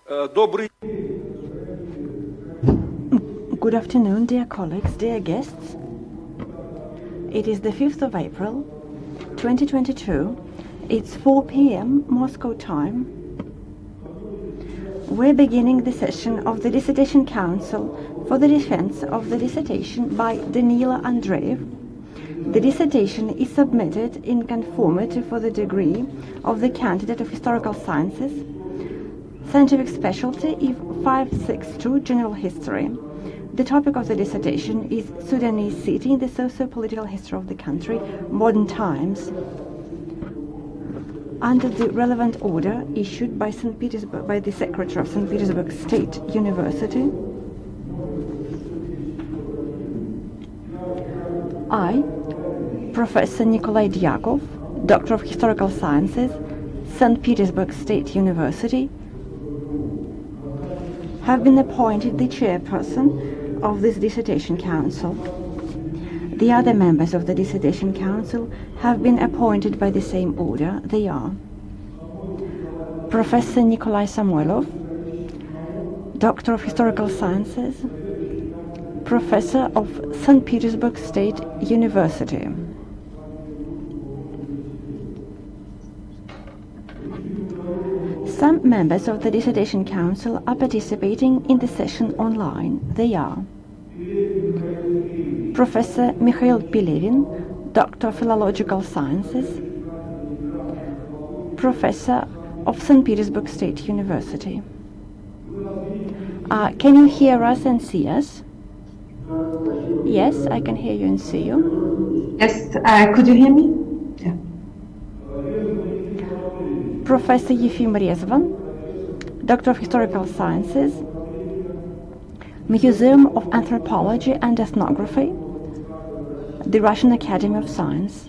Good afternoon, dear colleagues, dear guests. It is the 5th of April, 2022. It's 4 p.m. Moscow time. We're beginning the session of the Dissertation Council for the defense of the dissertation by Daniil Andreevich. The dissertation is submitted in conformity for the degree of the candidate of historical sciences, scientific specialty if 562 general history. The topic of the dissertation is Sudanese city in the socio-political history of the country, modern times. Under the relevant order issued by the Secretary of St. Petersburg State University, I, Professor Nikolai Dyakov, Doctor of Historical Sciences, St. Petersburg State University, have been appointed the chairperson of this Dissertation Council. The other members of the Dissertation Council have been appointed by the same order. They are Professor Nikolai Samoilov, Doctor of Historical Sciences, Professor of St. Petersburg State University. Some members of the Dissertation Council are participating in the session online. They are Professor Mikhail Pelevin, Doctor of Philological Sciences, Professor of St. Petersburg State University. Can you hear us and see us? Yes, I can hear you and see you. Yes, could you hear me? Yeah. Professor Yefim Rezvan, Doctor of Historical Sciences, Museum of Anthropology and Ethnography, the Russian Academy of Science.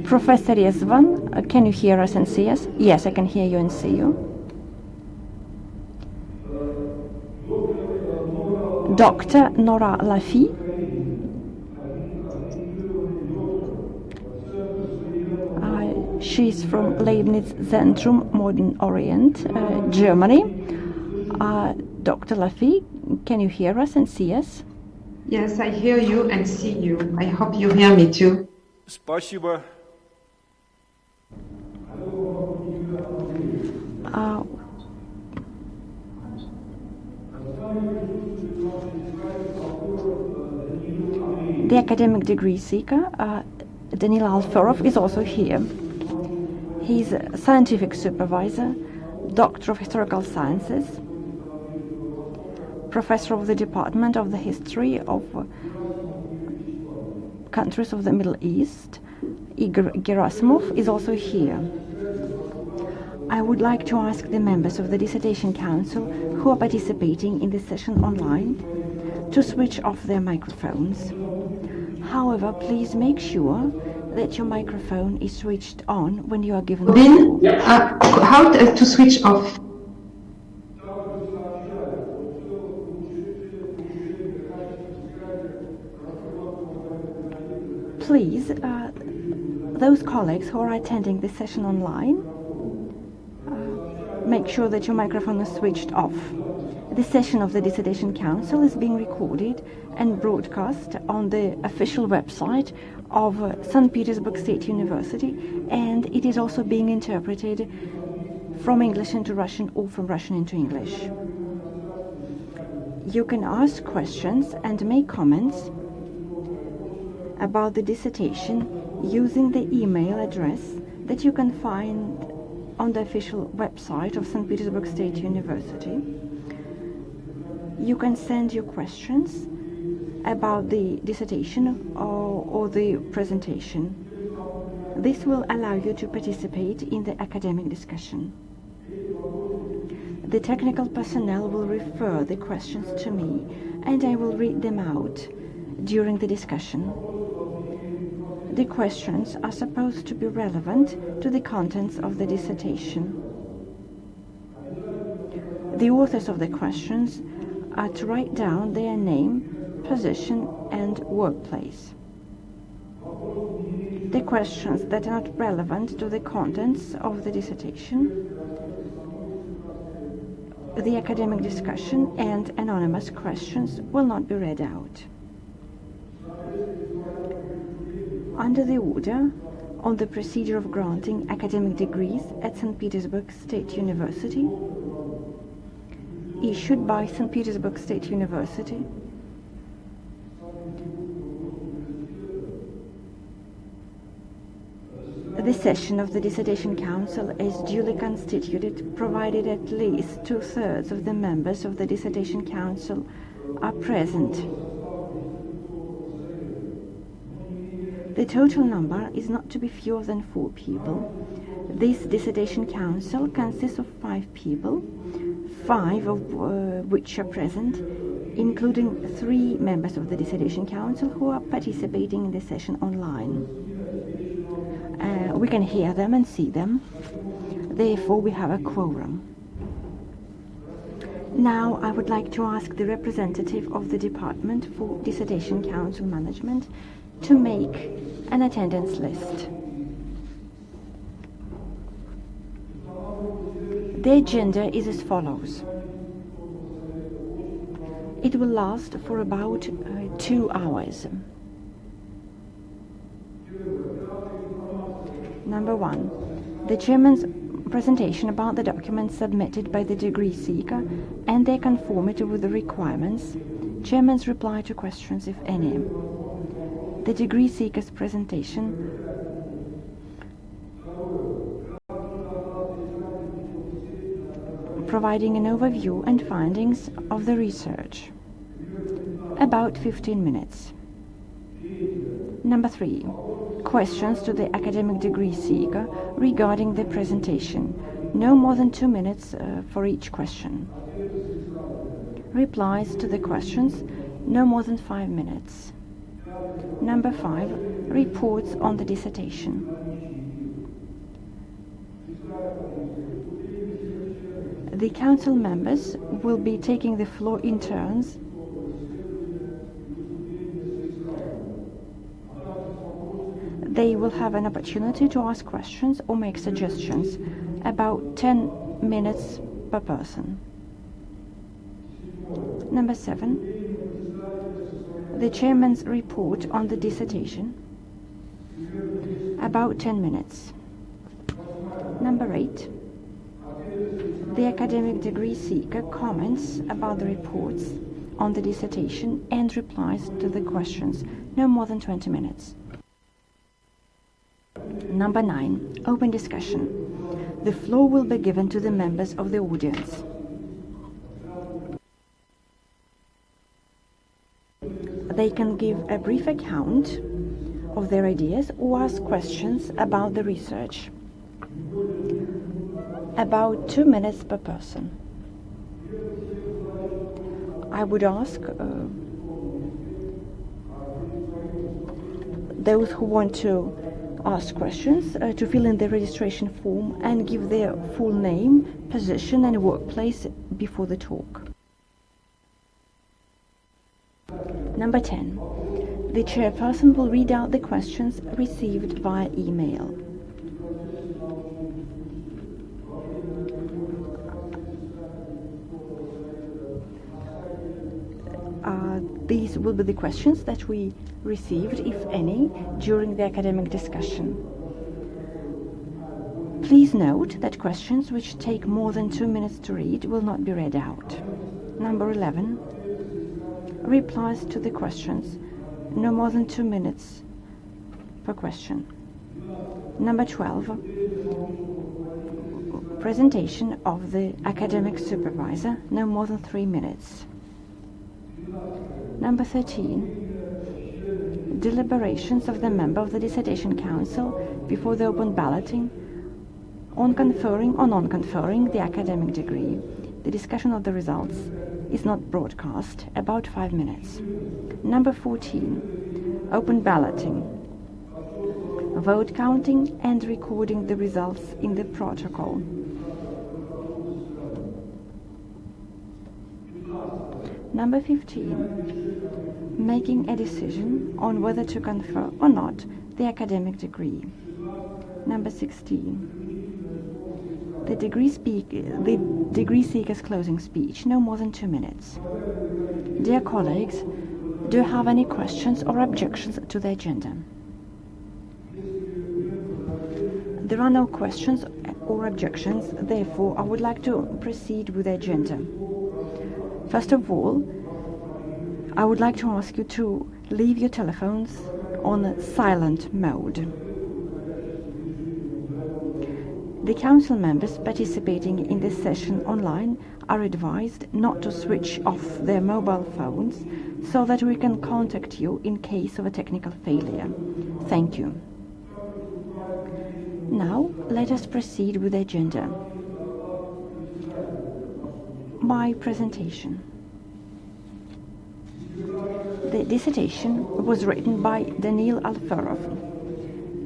Professor Rezvan, can you hear us and see us? Yes, I can hear you and see you. Dr. Nora Lafi, she's from Leibniz Zentrum Modern Orient, Germany. Dr. Lafi, can you hear us and see us? Yes, I hear you and see you. I hope you hear me too. Спасибо. The academic degree seeker, Daniil Alferov, is also here. He's a scientific supervisor, Doctor of Historical Sciences, Professor of the Department of the History of Countries of the Middle East. Igor Gerasimov is also here. I would like to ask the members of the Dissertation Council who are participating in this session online to switch off their microphones. However, please make sure that your microphone is switched on when you are given the floor. How to switch off? Please, those colleagues who are attending this session online, make sure that your microphone is switched off. The session of the Dissertation Council is being recorded and broadcast on the official website of St. Petersburg State University, and it is also being interpreted from English into Russian or from Russian into English. You can ask questions and make comments about the dissertation using the email address that you can find on the official website of St. Petersburg State University. You can send your questions about the dissertation or the presentation. This will allow you to participate in the academic discussion. The technical personnel will refer the questions to me, and I will read them out during the discussion. The questions are supposed to be relevant to the contents of the dissertation. The authors of the questions are to write down their name, position, and workplace. The questions that are not relevant to the contents of the dissertation The academic discussion and anonymous questions will not be read out. Under the order on the procedure of granting academic degrees at St. Petersburg State University, issued by St. Petersburg State University, the session of the Dissertation Council is duly constituted, provided at least 2/3 of the members of the Dissertation Council are present. The total number is not to be fewer than 4 people. This Dissertation Council consists of 5 people, 5 of which are present, including 3 members of the Dissertation Council who are participating in the session online. We can hear them and see them, therefore we have a quorum. Now I would like to ask the representative of the Department for Dissertation Council Management to make an attendance list. The agenda is as follows. It will last for about 2 hours. Number 1, the Chairman's presentation about the documents submitted by the degree seeker and their conformity with the requirements. Chairman's reply to questions, if any. The degree seeker's presentation providing an overview and findings of the research. About 15 minutes. Number 3. Questions to the academic degree seeker regarding the presentation. No more than 2 minutes for each question. Replies to the questions. No more than 5 minutes. Number 5. Reports on the dissertation. The council members will be taking the floor in turns. They will have an opportunity to ask questions or make suggestions, about 10 minutes per person. Number 7. The Chairman's report on the dissertation, about 10 minutes. Number 8. The academic degree seeker comments about the reports on the dissertation and replies to the questions, no more than 20 minutes. Number 9. Open discussion. The floor will be given to the members of the audience. They can give a brief account of their ideas or ask questions about the research. About 2 minutes per person. I would ask those who want to ask questions to fill in the registration form and give their full name, position and workplace before the talk. Number 10. The chairperson will read out the questions received via email. These will be the questions that we received, if any, during the academic discussion. Please note that questions which take more than 2 minutes to read will not be read out. Number 11. Replies to the questions, no more than 2 minutes per question. Number 12. Presentation of the academic supervisor, no more than 3 minutes. Number 13. Deliberations of the member of the Dissertation Council before the open balloting on conferring or non-conferring the academic degree. The discussion of the results is not broadcast, about 5 minutes. Number 14. Open balloting. Vote counting and recording the results in the protocol. Number 15. Making a decision on whether to confer or not the academic degree. Number 16. The degree seeker's closing speech, no more than 2 minutes. Dear colleagues, do you have any questions or objections to the agenda? There are no questions or objections, therefore I would like to proceed with the agenda. First of all, I would like to ask you to leave your telephones on silent mode. The council members participating in this session online are advised not to switch off their mobile phones so that we can contact you in case of a technical failure. Thank you. Now, let us proceed with the agenda. My presentation. The dissertation was written by Daniil Alferov.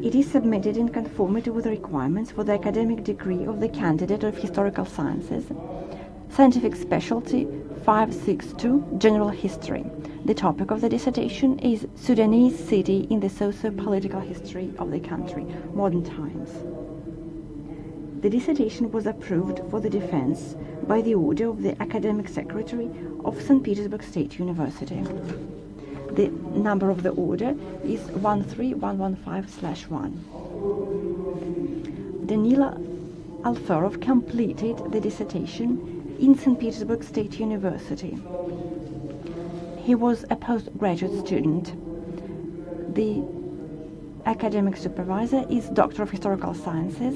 It is submitted in conformity with the requirements for the academic degree of the candidate of Historical Sciences, Scientific Specialty 562, General History. The topic of the dissertation is Sudanese city in the socio-political history of the country, modern times. The dissertation was approved for the defense by the order of the Academic Secretary of St. Petersburg State University. The number of the order is 13115/1. Daniil Alferov completed the dissertation in St. Petersburg State University. He was a postgraduate student. The academic supervisor is Doctor of Historical Sciences,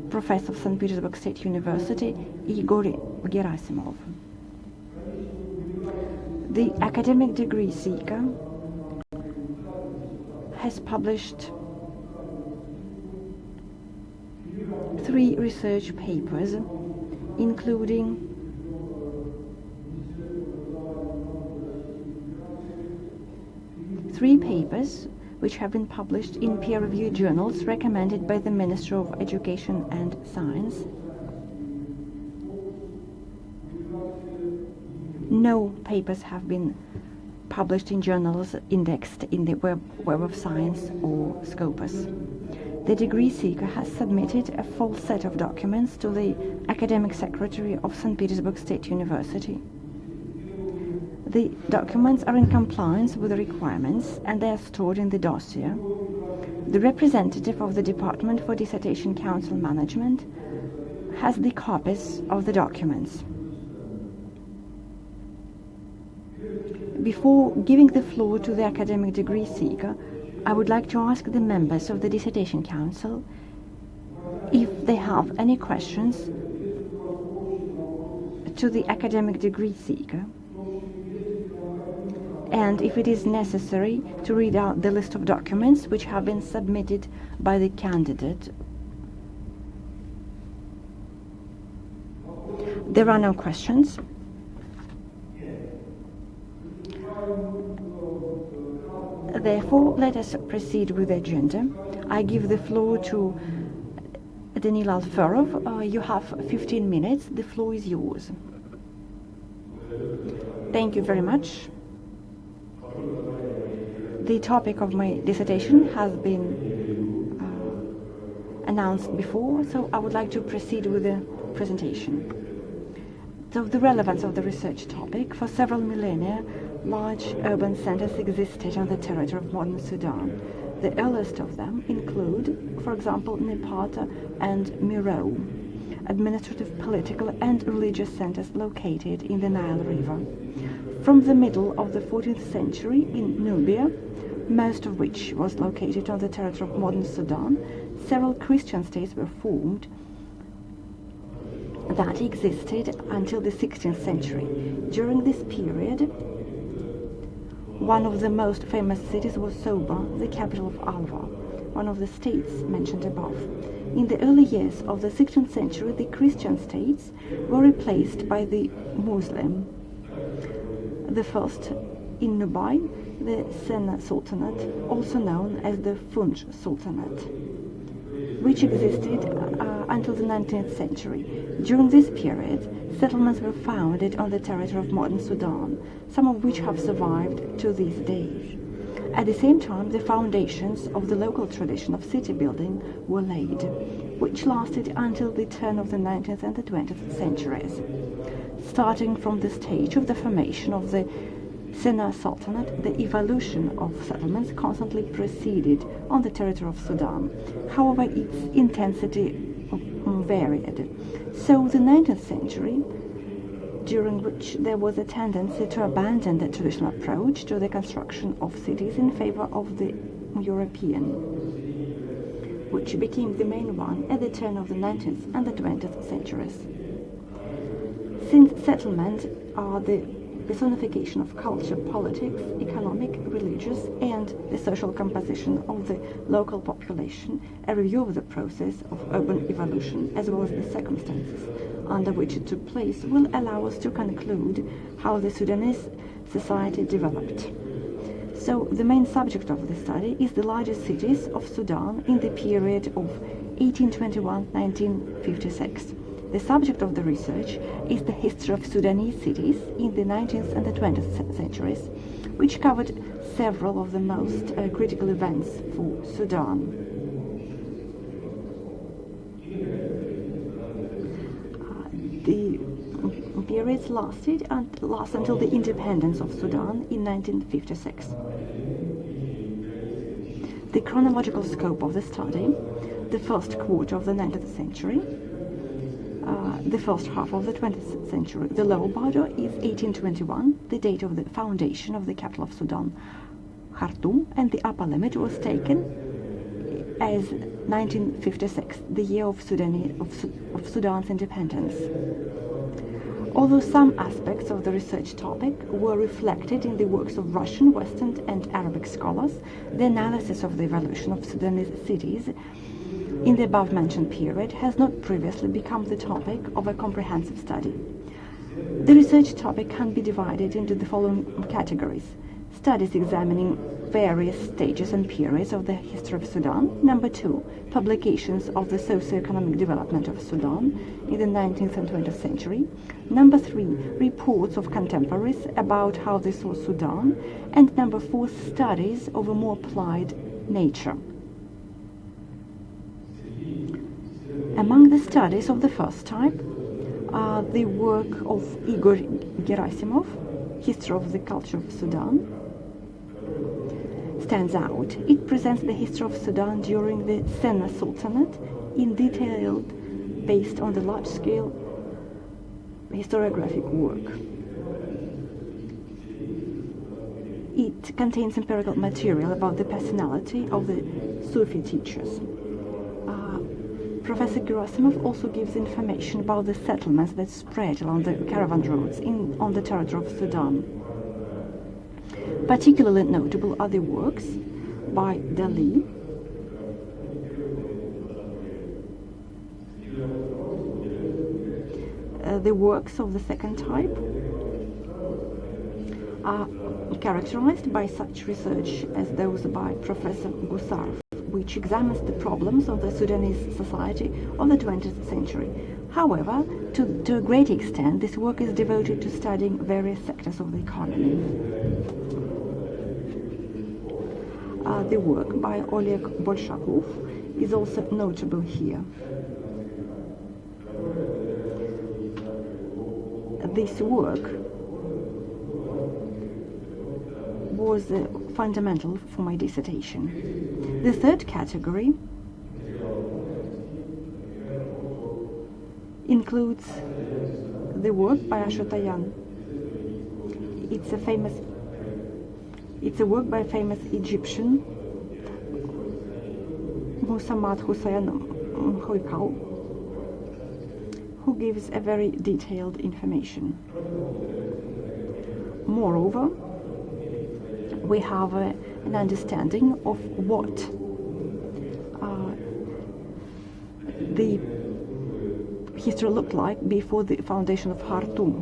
Professor of St. Petersburg State University, Igor Gerasimov. The academic degree seeker has published 3 research papers, including three papers which have been published in peer-reviewed journals recommended by the Ministry of Education and Science. No papers have been published in journals indexed in the Web of Science or Scopus. The degree seeker has submitted a full set of documents to the Academic Secretary of St. Petersburg State University. The documents are in compliance with the requirements and they are stored in the dossier. The representative of the Department for Dissertation Council Management has the copies of the documents. Before giving the floor to the academic degree seeker, I would like to ask the members of the Dissertation Council if they have any questions to the academic degree seeker, and if it is necessary to read out the list of documents which have been submitted by the candidate. There are no questions. Therefore, let us proceed with the agenda. I give the floor to Daniil Alferov. You have 15 minutes. The floor is yours. Thank you very much. The topic of my dissertation has been announced before, so I would like to proceed with the presentation. So the relevance of the research topic: for several millennia, large urban centers existed on the territory of modern Sudan. The earliest of them include, for example, Napata and Meroe, administrative, political and religious centers located in the Nile River. From the middle of the 14th century in Nubia, most of which was located on the territory of modern Sudan, several Christian states were formed that existed until the 16th century. During this period, one of the most famous cities was Soba, the capital of Alva, one of the states mentioned above. In the early years of the 16th century, the Christian states were replaced by the Muslim. The first in Nubai, the Sena Sultanate, also known as the Funj Sultanate, which existed until the 19th century. During this period, settlements were founded on the territory of modern Sudan, some of which have survived to these days. At the same time, the foundations of the local tradition of city building were laid. which lasted until the turn of the 19th and the 20th centuries. Starting from the stage of the formation of the Sena Sultanate, the evolution of settlements constantly proceeded on the territory of Sudan. However, its intensity varied. So the 19th century, during which there was a tendency to abandon the traditional approach to the construction of cities in favor of the European, which became the main one at the turn of the 19th and the 20th centuries. Since settlements are the personification of culture, politics, economic, religious, and the social composition of the local population, a review of the process of urban evolution, as well as the circumstances under which it took place, will allow us to conclude how the Sudanese society developed. So, the main subject of the study is the largest cities of Sudan in the period of 1821-1956. The subject of the research is the history of Sudanese cities in the 19th and the 20th centuries, which covered several of the most critical events for Sudan. The periods last until the independence of Sudan in 1956. The chronological scope of the study, the first quarter of the 19th century, the first half of the 20th century. The lower border is 1821, the date of the foundation of the capital of Sudan, Khartoum, and the upper limit was taken as 1956, the year of Sudan's independence. Although some aspects of the research topic were reflected in the works of Russian, Western, and Arabic scholars, the analysis of the evolution of Sudanese cities in the above-mentioned period has not previously become the topic of a comprehensive study. The research topic can be divided into the following categories: studies examining various stages and periods of the history of Sudan. Number 2, publications of the socio-economic development of Sudan in the 19th and 20th century. Number 3, reports of contemporaries about how they saw Sudan. And number 4, studies of a more applied nature. Among the studies of the first type are the work of Igor Gerasimov, History of the Culture of Sudan, stands out. It presents the history of Sudan during the Sena Sultanate in detail based on the large-scale historiographic work. It contains empirical material about the personality of the Sufi teachers. Professor Gerasimov also gives information about the settlements that spread along the caravan roads on the territory of Sudan. Particularly notable are the works by Daniil, the works of the second type are characterized by such research as those by Professor Gusarov, which examines the problems of the Sudanese society of the 20th century. However, to a great extent, this work is devoted to studying various sectors of the economy. The work by Oleg Bolshakov is also notable here. This work was fundamental for my dissertation. The third category includes the work by Ashutayan. It's a work by a famous Egyptian, Muhammad Hussein Khoikal, who gives a very detailed information. Moreover, we have an understanding of what the history looked like before the foundation of Khartoum.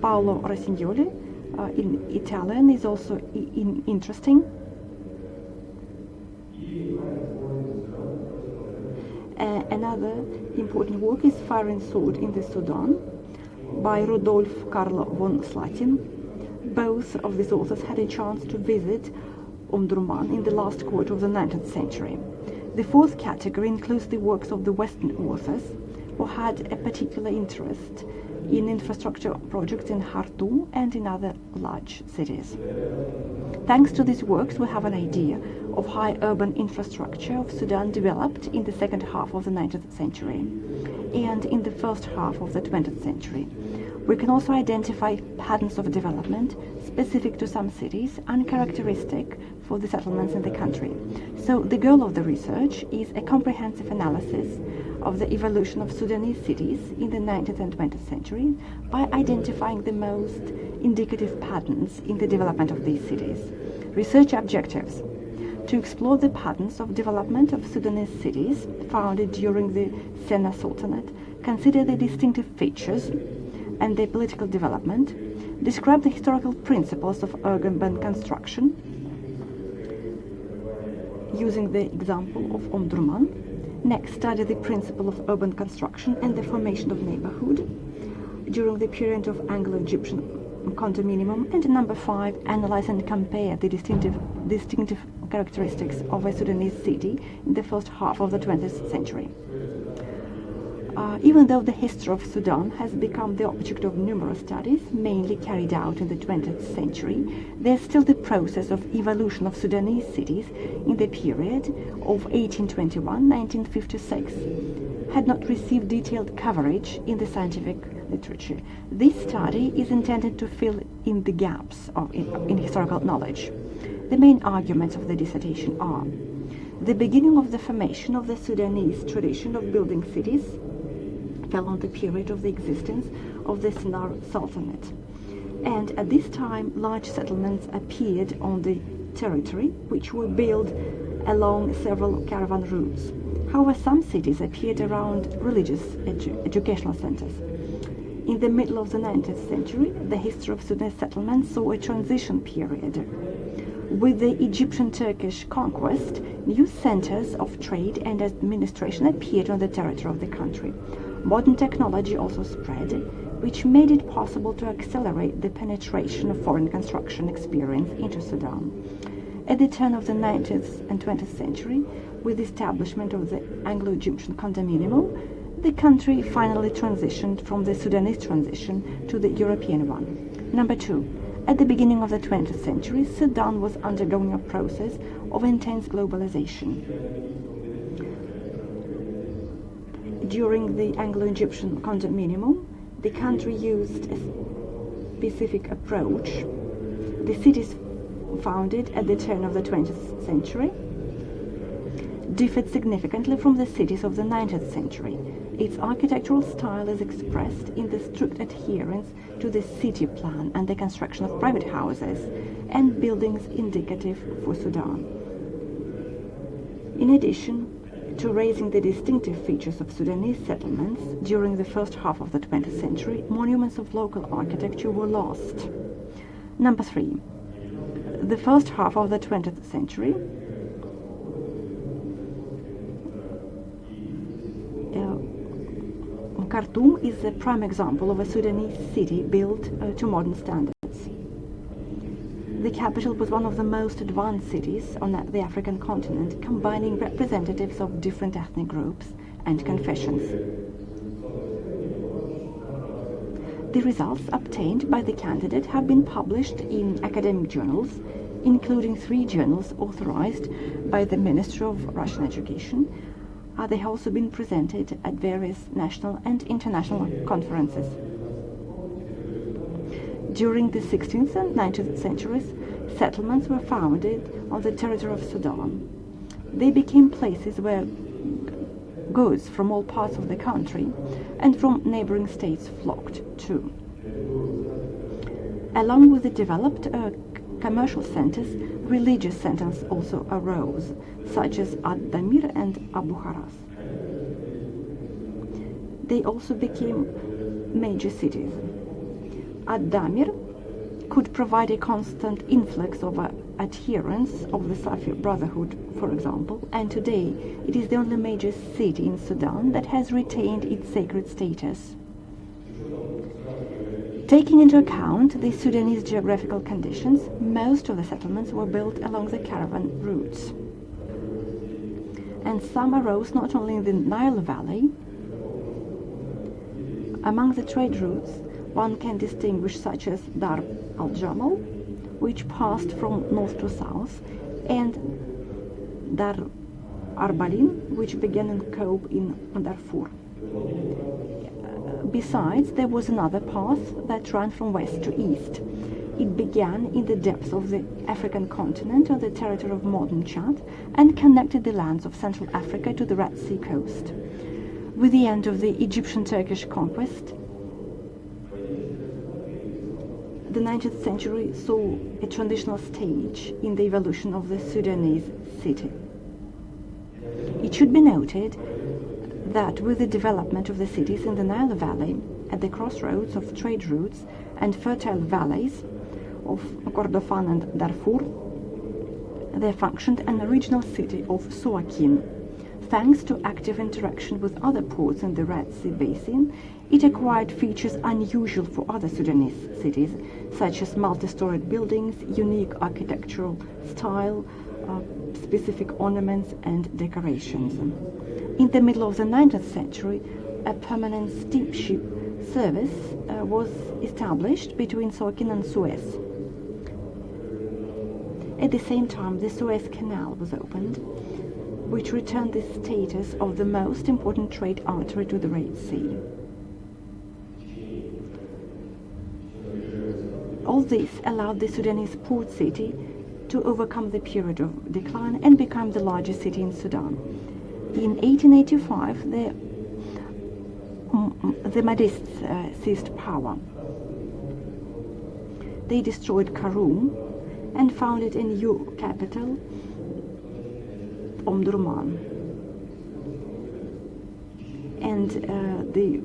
Paolo Rossignoli in Italian is also interesting. Another important work is Fire and Sword in the Sudan by Rudolf Carlo von Slatin. Both of these authors had a chance to visit Omdurman in the last quarter of the 19th century. The fourth category includes the works of the Western authors who had a particular interest in infrastructure projects in Khartoum and in other large cities. Thanks to these works, we have an idea of how urban infrastructure of Sudan developed in the second half of the 19th century and in the first half of the 20th century. We can also identify patterns of development specific to some cities and characteristic for the settlements in the country. So the goal of the research is a comprehensive analysis of the evolution of Sudanese cities in the 19th and 20th century by identifying the most indicative patterns in the development of these cities. Research objectives: to explore the patterns of development of Sudanese cities founded during the Sena Sultanate, consider the distinctive features and their political development, describe the historical principles of urban construction, using the example of Omdurman. Next, study the principle of urban construction and the formation of neighborhood during the period of Anglo-Egyptian condominium. And number 5, analyze and compare the distinctive characteristics of a Sudanese city in the first half of the 20th century. Even though the history of Sudan has become the object of numerous studies, mainly carried out in the 20th century, there's still the process of evolution of Sudanese cities in the period of 1821-1956 had not received detailed coverage in the scientific literature. This study is intended to fill in the gaps in historical knowledge. The main arguments of the dissertation are: the beginning of the formation of the Sudanese tradition of building cities fell on the period of the existence of the Sena Sultanate, and at this time large settlements appeared on the territory, which were built along several caravan routes. However, some cities appeared around religious educational centers. In the middle of the 19th century, the history of Sudanese settlements saw a transition period. With the Egyptian-Turkish conquest, new centers of trade and administration appeared on the territory of the country. Modern technology also spread, which made it possible to accelerate the penetration of foreign construction experience into Sudan. At the turn of the 19th and 20th century, with the establishment of the Anglo-Egyptian condominium, the country finally transitioned from the Sudanese transition to the European one. Number 2. At the beginning of the 20th century, Sudan was undergoing a process of intense globalization. During the Anglo-Egyptian condominium, the country used a specific approach. The cities founded at the turn of the 20th century differed significantly from the cities of the 19th century. Its architectural style is expressed in the strict adherence to the city plan and the construction of private houses and buildings indicative for Sudan. In addition to raising the distinctive features of Sudanese settlements during the first half of the 20th century, monuments of local architecture were lost. Number 3. The first half of the 20th century Khartoum is a prime example of a Sudanese city built to modern standards. The capital was one of the most advanced cities on the African continent, combining representatives of different ethnic groups and confessions. The results obtained by the candidate have been published in academic journals, including 3 journals authorized by the Ministry of Russian Education. They have also been presented at various national and international conferences. During the 16th and 19th centuries, settlements were founded on the territory of Sudan. They became places where goods from all parts of the country and from neighboring states flocked to. Along with the developed commercial centers, religious centers also arose, such as Ad-Damir and Abu Haras. They also became major cities. Ad-Damir could provide a constant influx of adherents of the Safi Brotherhood, for example, and today it is the only major city in Sudan that has retained its sacred status. Taking into account the Sudanese geographical conditions, most of the settlements were built along the caravan routes. and some arose not only in the Nile Valley. Among the trade routes, one can distinguish such as Dar al-Jamal, which passed from north to south, and Dar Arbalin, which began in Kobe in Darfur. Besides, there was another path that ran from west to east. It began in the depths of the African continent on the territory of modern Chad and connected the lands of Central Africa to the Red Sea coast. With the end of the Egyptian-Turkish conquest, the 19th century saw a transitional stage in the evolution of the Sudanese city. It should be noted that with the development of the cities in the Nile Valley, at the crossroads of trade routes and fertile valleys of Kordofan and Darfur, there functioned an regional city of Suakin. Thanks to active interaction with other ports in the Red Sea basin, it acquired features unusual for other Sudanese cities, such as multi-storied buildings, unique architectural style, specific ornaments and decorations. In the middle of the 19th century, a permanent steamship service was established between Suakin and Suez. At the same time, the Suez Canal was opened, which returned the status of the most important trade artery to the Red Sea. All this allowed the Sudanese port city to overcome the period of decline and become the largest city in Sudan. In 1885, the Mahdists seized power. They destroyed Khartoum and founded a new capital, Omdurman. And the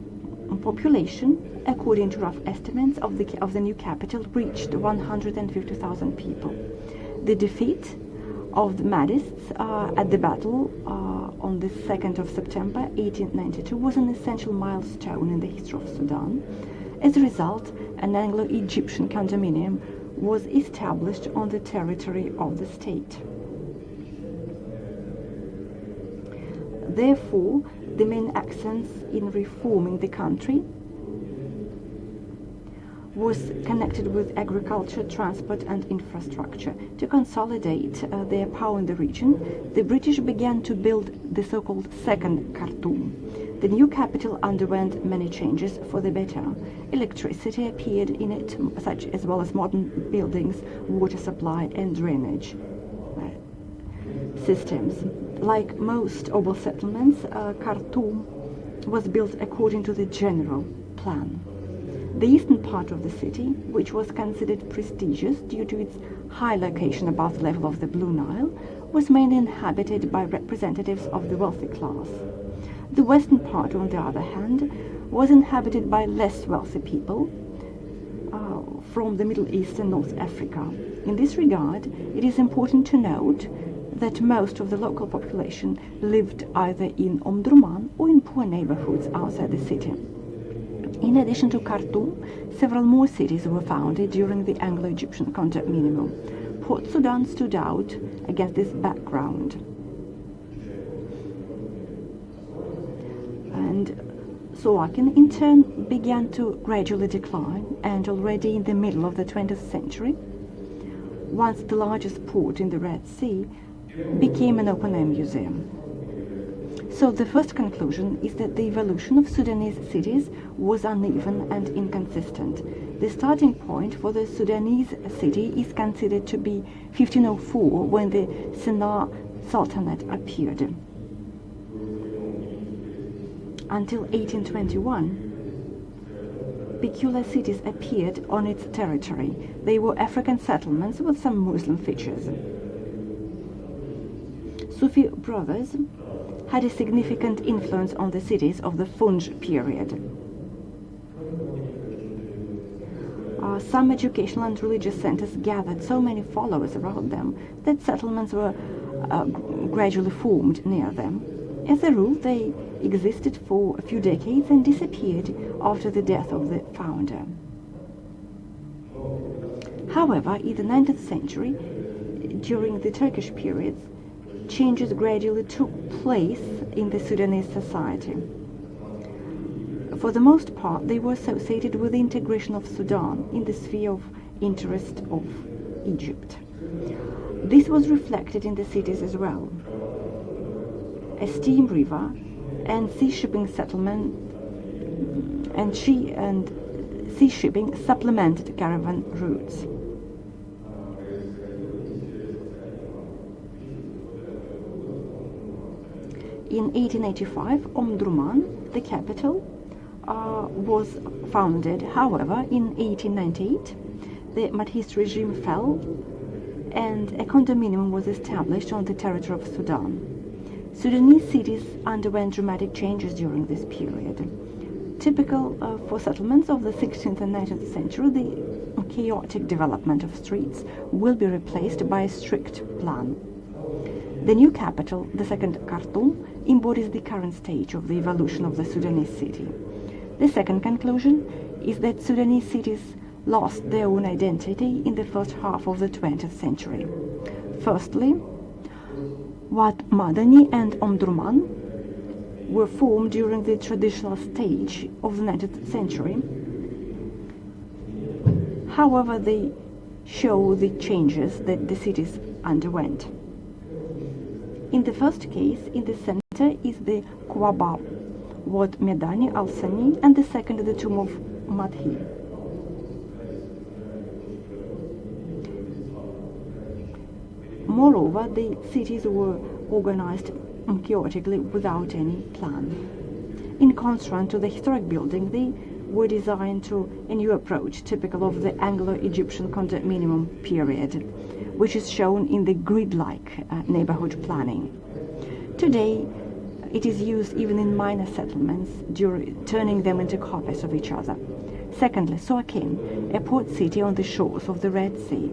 population, according to rough estimates of the new capital, reached 150,000 people. The defeat of the Mahdists at the battle on the 2nd of September 1892 was an essential milestone in the history of Sudan. As a result, an Anglo-Egyptian condominium was established on the territory of the state. Therefore, the main accents in reforming the country was connected with agriculture, transport and infrastructure. To consolidate their power in the region, the British began to build the so-called Second Khartoum. The new capital underwent many changes for the better. Electricity appeared in it, such as well as modern buildings, water supply and drainage systems. Like most Obel settlements, Khartoum was built according to the general plan. The eastern part of the city, which was considered prestigious due to its high location above the level of the Blue Nile, was mainly inhabited by representatives of the wealthy class. The western part, on the other hand, was inhabited by less wealthy people from the Middle East and North Africa. In this regard, it is important to note that most of the local population lived either in Omdurman or in poor neighborhoods outside the city. In addition to Khartoum, several more cities were founded during the Anglo-Egyptian condominium. Port Sudan stood out against this background. And Suakin, in turn, began to gradually decline, and already in the middle of the 20th century, once the largest port in the Red Sea, became an open-air museum. So the first conclusion is that the evolution of Sudanese cities was uneven and inconsistent. The starting point for the Sudanese city is considered to be 1504, when the Sennar Sultanate appeared. Until 1821, peculiar cities appeared on its territory. They were African settlements with some Muslim features. Sufi brothers had a significant influence on the cities of the Funj period. Some educational and religious centers gathered so many followers around them that settlements were gradually formed near them. As a rule, they existed for a few decades and disappeared after the death of the founder. However, in the 19th century, during the Turkish periods, changes gradually took place in the Sudanese society. For the most part, they were associated with the integration of Sudan in the sphere of interest of Egypt. This was reflected in the cities as well. A steam river and sea shipping settlement and sea shipping supplemented caravan routes. In 1885, Omdurman, the capital, was founded. However, in 1898, the Mahdist regime fell and a condominium was established on the territory of Sudan. Sudanese cities underwent dramatic changes during this period. Typical for settlements of the 16th and 19th century, the chaotic development of streets will be replaced by a strict plan. The new capital, the second Khartoum, embodies the current stage of the evolution of the Sudanese city. The second conclusion is that Sudanese cities lost their own identity in the first half of the 20th century. Firstly, Wad Madani and Omdurman were formed during the traditional stage of the 19th century. However, they show the changes that the cities underwent. In the first case, in the center is the Quwaba Wad Medani al-Sani, and the second the tomb of Madhi. Moreover, the cities were organized chaotically without any plan. In contrast to the historic building, they were designed to a new approach typical of the Anglo-Egyptian condominium period, which is shown in the grid-like neighborhood planning. Today, it is used even in minor settlements, turning them into copies of each other. Secondly, Suakin, a port city on the shores of the Red Sea.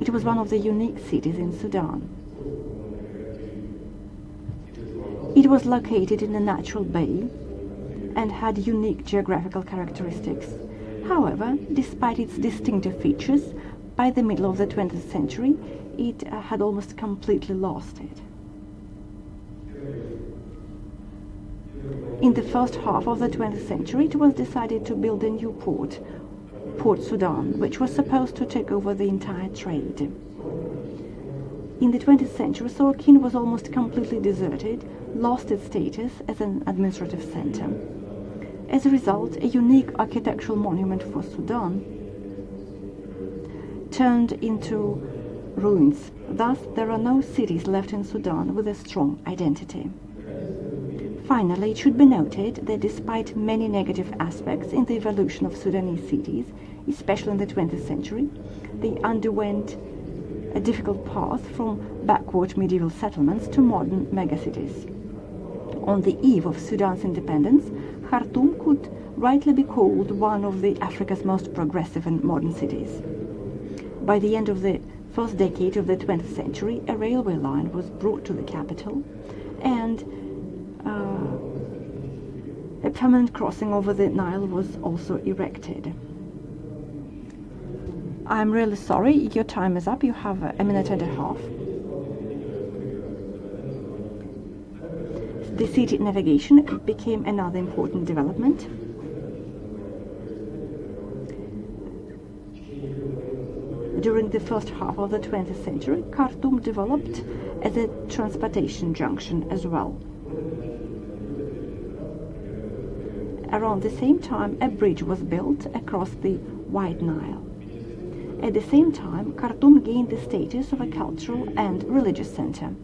It was one of the unique cities in Sudan. It was located in a natural bay and had unique geographical characteristics. However, despite its distinctive features, by the middle of the 20th century, it had almost completely lost it. In the first half of the 20th century, it was decided to build a new port, Port Sudan, which was supposed to take over the entire trade. In the 20th century, Suakin was almost completely deserted, lost its status as an administrative center. As a result, a unique architectural monument for Sudan turned into ruins. Thus, there are no cities left in Sudan with a strong identity. Finally, it should be noted that despite many negative aspects in the evolution of Sudanese cities, especially in the 20th century, they underwent a difficult path from backward medieval settlements to modern megacities. On the eve of Sudan's independence, Khartoum could rightly be called one of Africa's most progressive and modern cities. By the end of the first decade of the 20th century, a railway line was brought to the capital, and a permanent crossing over the Nile was also erected. I'm really sorry, your time is up. You have a minute and a half. The city navigation became another important development. During the first half of the 20th century, Khartoum developed as a transportation junction as well. Around the same time, a bridge was built across the White Nile. At the same time, Khartoum gained the status of a cultural and religious center.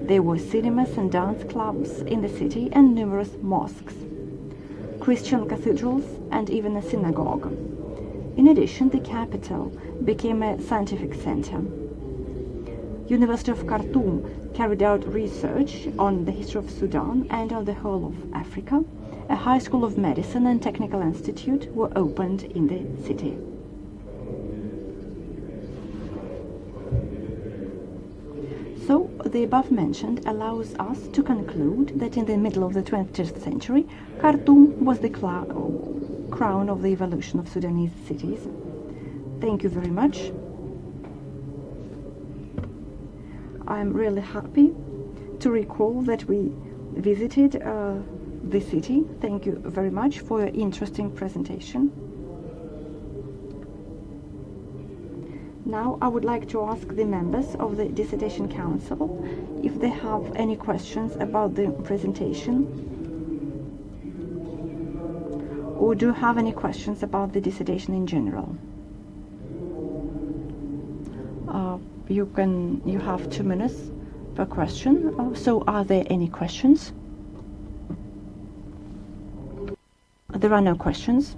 There were cinemas and dance clubs in the city and numerous mosques, Christian cathedrals, and even a synagogue. In addition, the capital became a scientific center. University of Khartoum carried out research on the history of Sudan and on the whole of Africa. A high school of medicine and technical institute were opened in the city. So, the above mentioned allows us to conclude that in the middle of the 20th century, Khartoum was the crown of the evolution of Sudanese cities. Thank you very much. I'm really happy to recall that we visited the city. Thank you very much for your interesting presentation. Now I would like to ask the members of the Dissertation Council if they have any questions about the presentation, or do you have any questions about the dissertation in general. You have 2 minutes per question. So are there any questions? There are no questions.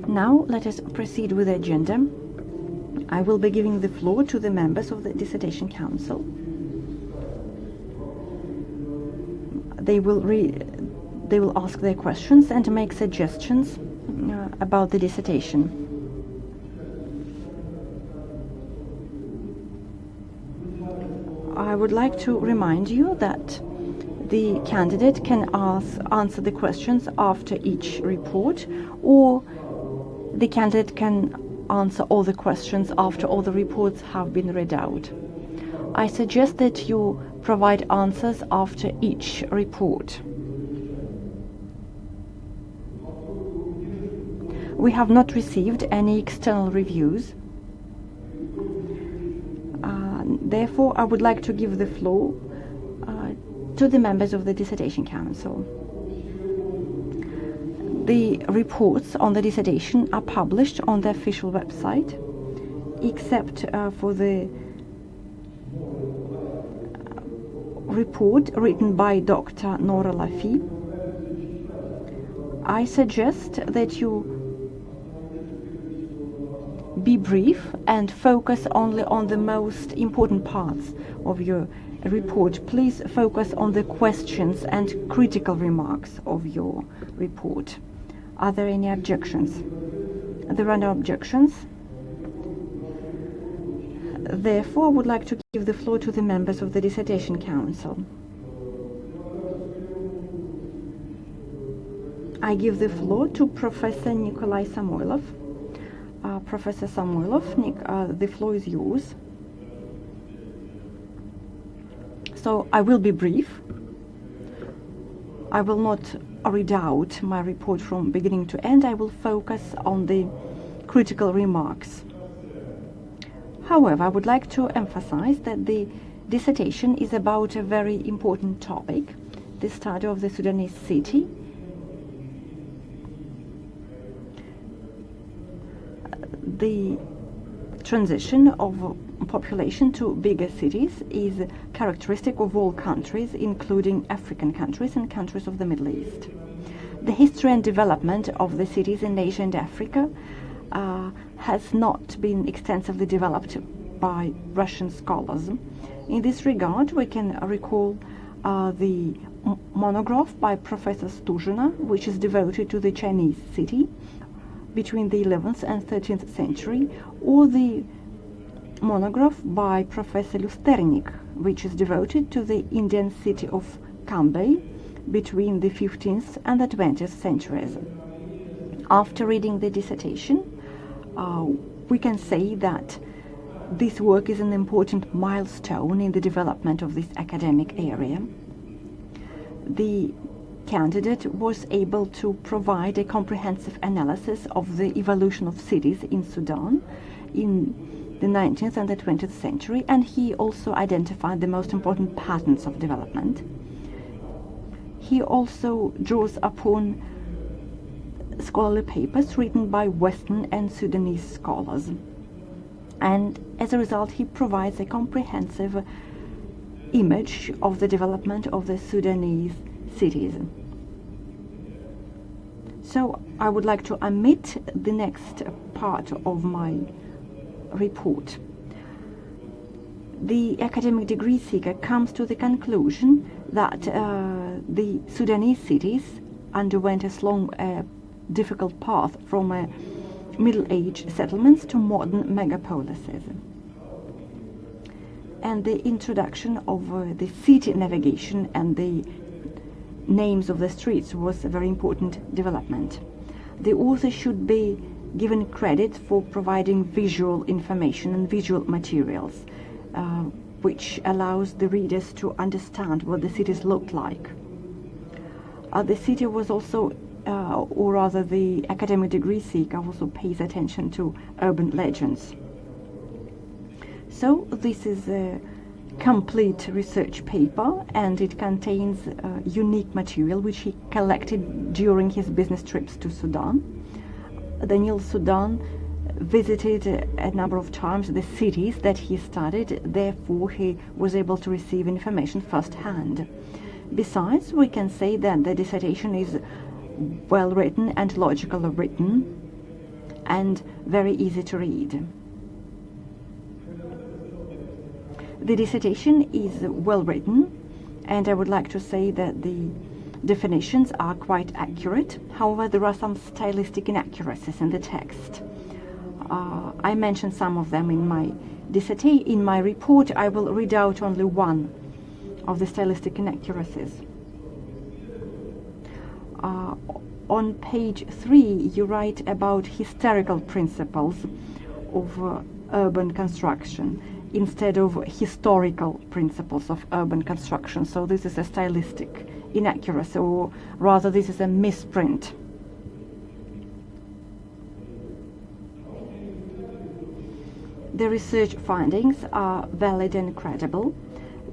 Now let us proceed with the agenda. I will be giving the floor to the members of the Dissertation Council. They will ask their questions and make suggestions about the dissertation. I would like to remind you that the candidate can answer the questions after each report, or the candidate can answer all the questions after all the reports have been read out. I suggest that you provide answers after each report. We have not received any external reviews. Therefore, I would like to give the floor to the members of the Dissertation Council. The reports on the dissertation are published on the official website, except for the report written by Dr. Nora Lafi. I suggest that you be brief and focus only on the most important parts of your report. Please focus on the questions and critical remarks of your report. Are there any objections? There are no objections. Therefore, I would like to give the floor to the members of the Dissertation Council. I give the floor to Professor Nikolai Samoilov. Professor Samoilov, the floor is yours. So I will be brief. I will not read out my report from beginning to end. I will focus on the critical remarks. However, I would like to emphasize that the dissertation is about a very important topic, the study of the Sudanese city. The transition of population to bigger cities is characteristic of all countries, including African countries and countries of the Middle East. The history and development of the cities in Asia and Africa has not been extensively developed by Russian scholars. In this regard, we can recall the monograph by Professor Stuzhina, which is devoted to the Chinese city between the 11th and 13th century, or the monograph by Professor Lusternik, which is devoted to the Indian city of Cambay between the 15th and the 20th centuries. After reading the dissertation, we can say that this work is an important milestone in the development of this academic area. The candidate was able to provide a comprehensive analysis of the evolution of cities in Sudan in the 19th and the 20th century, and he also identified the most important patterns of development. He also draws upon scholarly papers written by Western and Sudanese scholars, and as a result he provides a comprehensive image of the development of the Sudanese cities. So I would like to omit the next part of my report. The academic degree seeker comes to the conclusion that the Sudanese cities underwent a long, difficult path from Middle-Age settlements to modern megapolises. And the introduction of the city navigation and the names of the streets was a very important development. The author should be given credit for providing visual information and visual materials, which allows the readers to understand what the cities looked like. The city was also, or rather the academic degree seeker also pays attention to urban legends. So this is a complete research paper, and it contains unique material which he collected during his business trips to Sudan. Daniil Sudan visited a number of times the cities that he studied, therefore he was able to receive information firsthand. Besides, we can say that the dissertation is well written and logically written and very easy to read. The dissertation is well written, and I would like to say that the definitions are quite accurate. However, there are some stylistic inaccuracies in the text. I mentioned some of them in my dissertation. In my report, I will read out only one of the stylistic inaccuracies. On page 3, you write about historical principles of urban construction instead of historical principles of urban construction. So this is a stylistic inaccuracy, or rather this is a misprint. The research findings are valid and credible.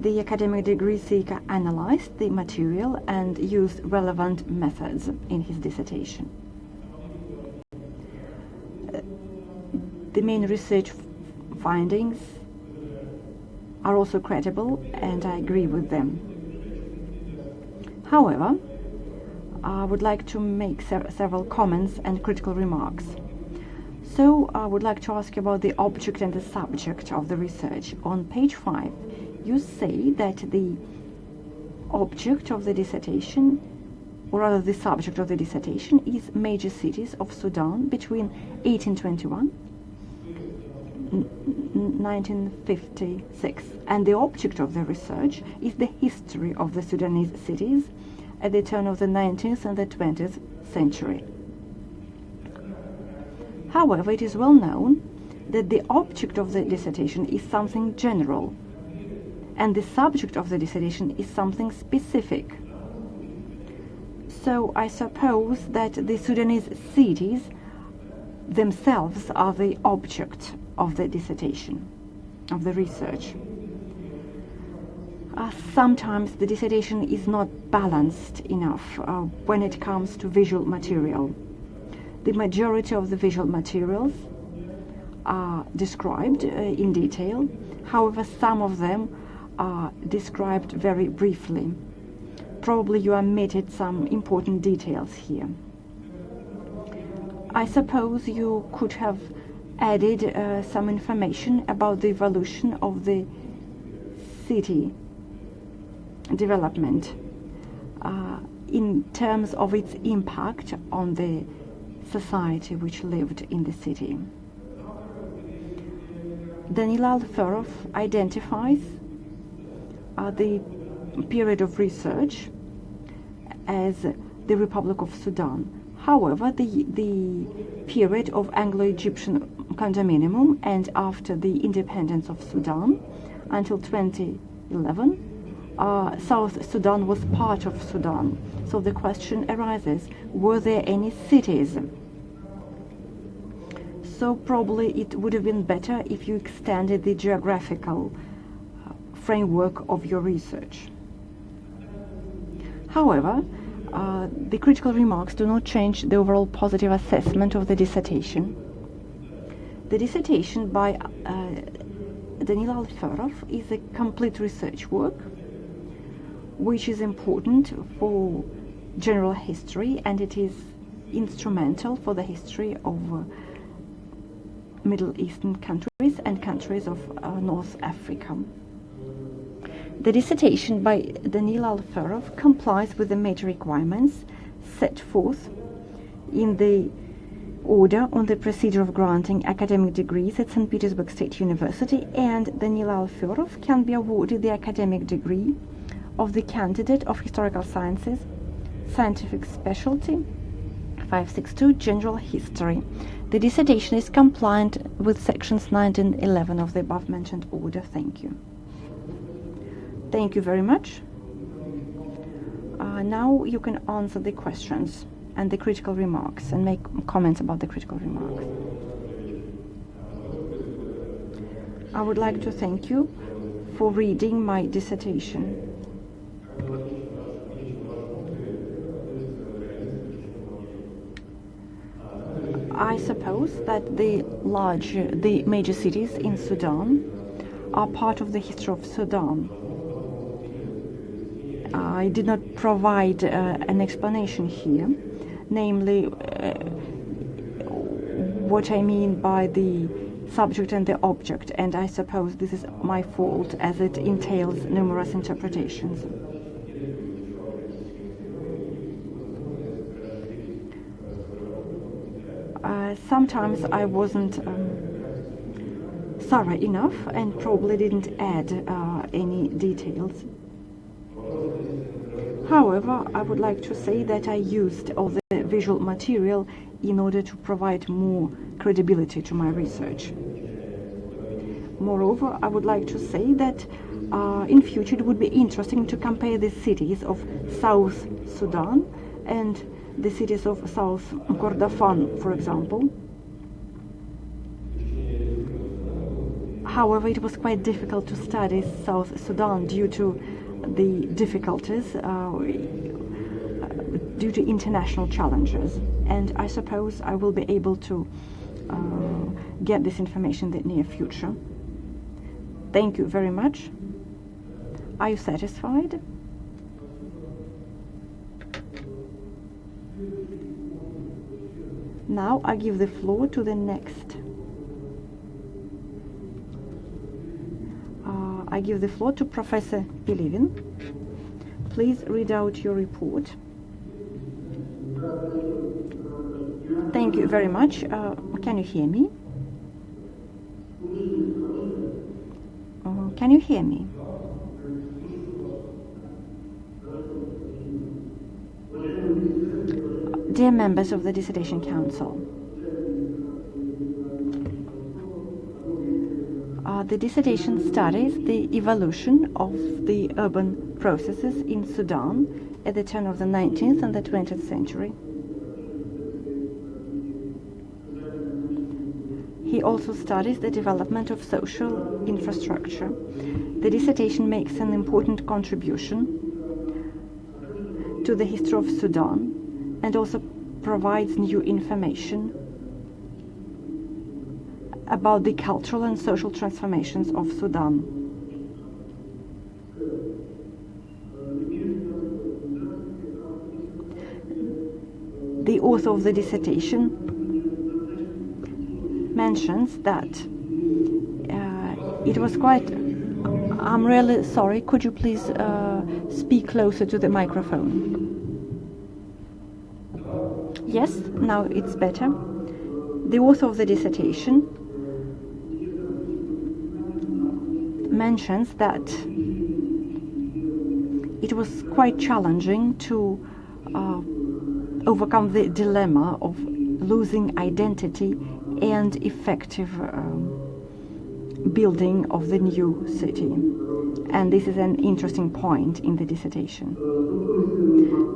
The academic degree seeker analyzed the material and used relevant methods in his dissertation. The main research findings are also credible, and I agree with them. However, I would like to make several comments and critical remarks. So I would like to ask you about the object and the subject of the research. On page 5, you say that the object of the dissertation, or rather the subject of the dissertation, is major cities of Sudan between 1821 1956, and the object of the research is the history of the Sudanese cities at the turn of the 19th and the 20th century. However, it is well known that the object of the dissertation is something general, and the subject of the dissertation is something specific. So I suppose that the Sudanese cities themselves are the object of the dissertation, of the research. Sometimes the dissertation is not balanced enough when it comes to visual material. The majority of the visual materials are described in detail. However, some of them are described very briefly. Probably you omitted some important details here. I suppose you could have added some information about the evolution of the city development in terms of its impact on the society which lived in the city. Daniil Alferov identifies the period of research as the Republic of Sudan. However, the period of Anglo-Egyptian condominium and after the independence of Sudan until 2011, South Sudan was part of Sudan. So the question arises, were there any cities? So probably it would have been better if you extended the geographical framework of your research. However, the critical remarks do not change the overall positive assessment of the dissertation. The dissertation by Daniil Alferov is a complete research work which is important for general history, and it is instrumental for the history of Middle Eastern countries and countries of North Africa. The dissertation by Daniil Alferov complies with the major requirements set forth in the Order on the Procedure of Granting Academic Degrees at St. Petersburg State University, and Daniil Alferov can be awarded the academic degree of the candidate of Historical Sciences, Scientific Specialty, 562, General History. The dissertation is compliant with sections 9 and 11 of the above-mentioned order. Thank you. Thank you very much. Now you can answer the questions and the critical remarks and make comments about the critical remarks. I would like to thank you for reading my dissertation. I suppose that the major cities in Sudan are part of the history of Sudan. I did not provide an explanation here, namely what I mean by the subject and the object, and I suppose this is my fault as it entails numerous interpretations. Sometimes I wasn't thorough enough and probably didn't add any details. However, I would like to say that I used all the visual material in order to provide more credibility to my research. Moreover, I would like to say that in future it would be interesting to compare the cities of South Sudan and the cities of South Kordofan, for example. However, it was quite difficult to study South Sudan due to the difficulties, due to international challenges. And I suppose I will be able to get this information in the near future. Thank you very much. Are you satisfied? Now I give the floor to the next. I give the floor to Professor Pelevin. Please read out your report. Thank you very much. Can you hear me? Can you hear me? Dear members of the Dissertation Council, the dissertation studies the evolution of the urban processes in Sudan at the turn of the 19th and the 20th century. He also studies the development of social infrastructure. The dissertation makes an important contribution to the history of Sudan and also provides new information about the cultural and social transformations of Sudan. The author of the dissertation mentions that it was quite... I'm really sorry, could you please speak closer to the microphone? Yes, now it's better. The author of the dissertation mentions that it was quite challenging to overcome the dilemma of losing identity and effective building of the new city. And this is an interesting point in the dissertation.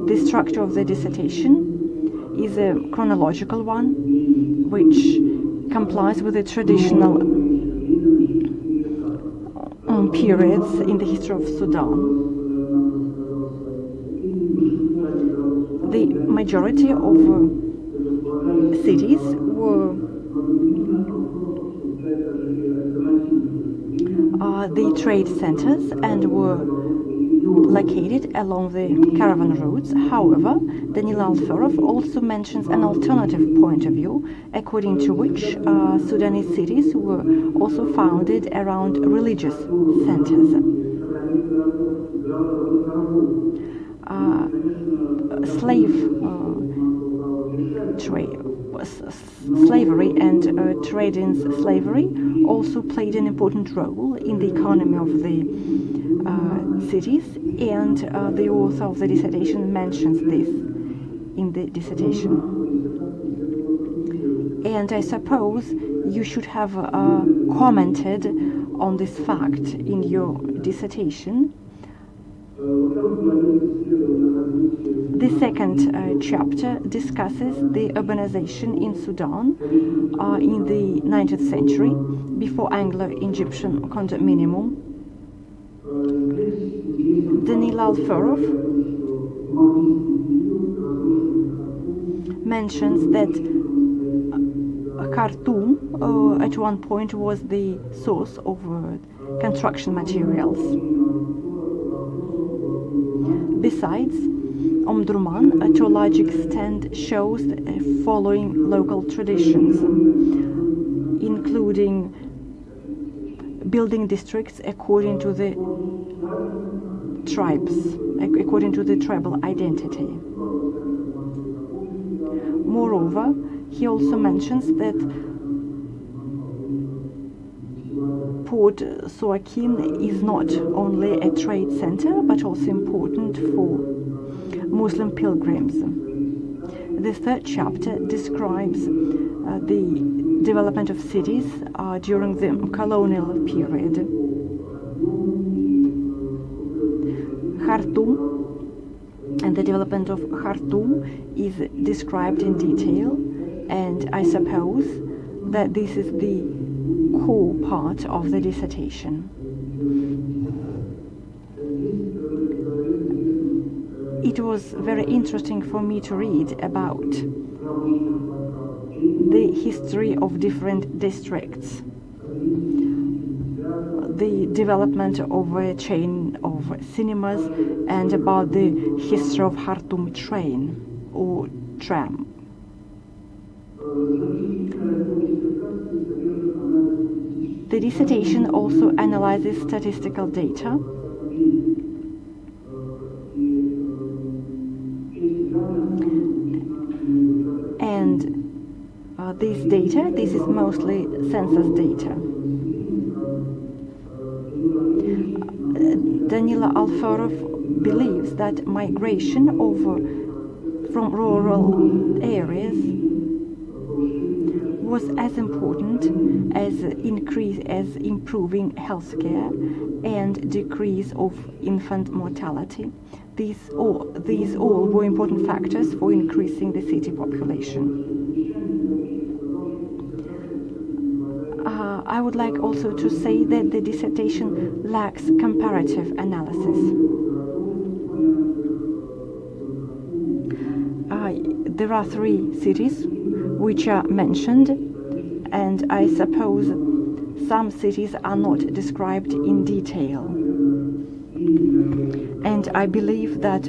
The structure of the dissertation is a chronological one, which complies with the traditional periods in the history of Sudan. The majority of cities were the trade centers and were located along the caravan routes. However, Daniil Alferov also mentions an alternative point of view, according to which Sudanese cities were also founded around religious centers. Slavery and trade in slavery also played an important role in the economy of the cities, and the author of the dissertation mentions this in the dissertation. And I suppose you should have commented on this fact in your dissertation. The second chapter discusses the urbanization in Sudan in the 19th century, before Anglo-Egyptian condominium. Daniil Alferov mentions that Khartoum at one point was the source of construction materials. Besides, Omdurman, to a large extent, shows following local traditions, including building districts according to the tribes, according to the tribal identity. Moreover, he also mentions that Port Suakin is not only a trade center but also important for Muslim pilgrims. The third chapter describes the development of cities during the colonial period. Khartoum and the development of Khartoum is described in detail, and I suppose that this is the core part of the dissertation. It was very interesting for me to read about the history of different districts, the development of a chain of cinemas, and about the history of Khartoum train or tram. The dissertation also analyzes statistical data and this is mostly census data. Daniil Alferov believes that migration from rural areas was as important as improving healthcare and decrease of infant mortality. These all were important factors for increasing the city population. I would like also to say that the dissertation lacks comparative analysis. There are 3 cities which are mentioned, and I suppose some cities are not described in detail. And I believe that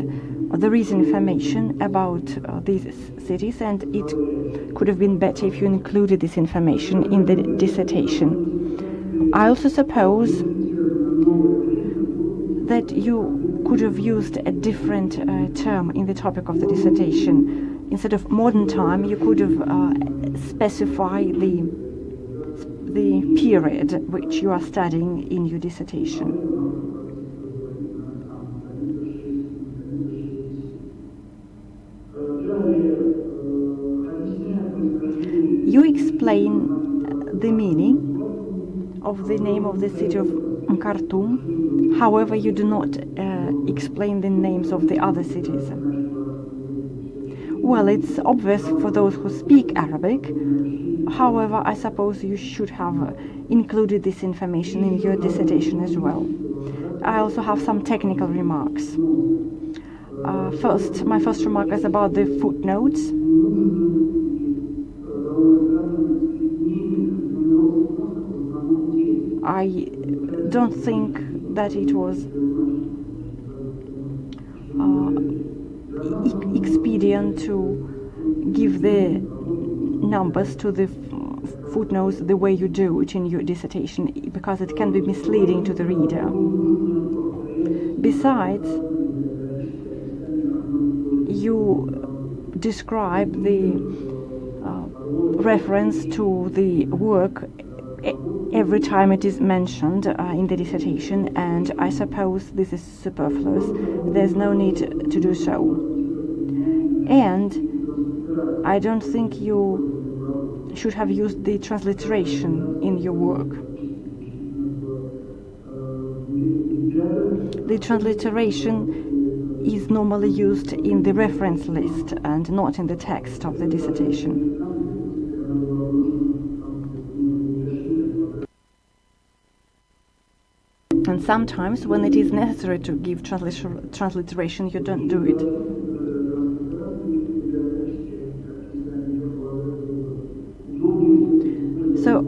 there is information about these cities, and it could have been better if you included this information in the dissertation. I also suppose that you could have used a different term in the topic of the dissertation. Instead of modern time, you could have specified the period which you are studying in your dissertation. You explain the meaning of the name of the city of Khartoum. However, you do not explain the names of the other cities. Well, it's obvious for those who speak Arabic. However, I suppose you should have included this information in your dissertation as well. I also have some technical remarks. My first remark is about the footnotes. I don't think that it was expedient to give the numbers to the footnotes the way you do it in your dissertation, because it can be misleading to the reader. Besides, you describe the reference to the work every time it is mentioned in the dissertation, and I suppose this is superfluous. There's no need to do so. And I don't think you should have used the transliteration in your work. The transliteration is normally used in the reference list and not in the text of the dissertation. And sometimes when it is necessary to give transliteration, you don't do it. So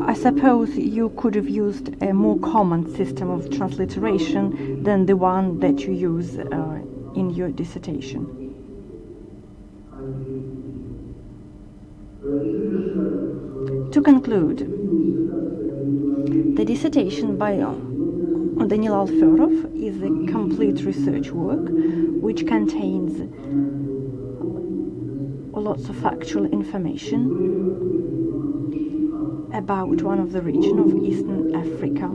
I suppose you could have used a more common system of transliteration than the one that you use in your dissertation. To conclude, the dissertation by Daniil Alferov is a complete research work which contains lots of factual information about one of the region of Eastern Africa.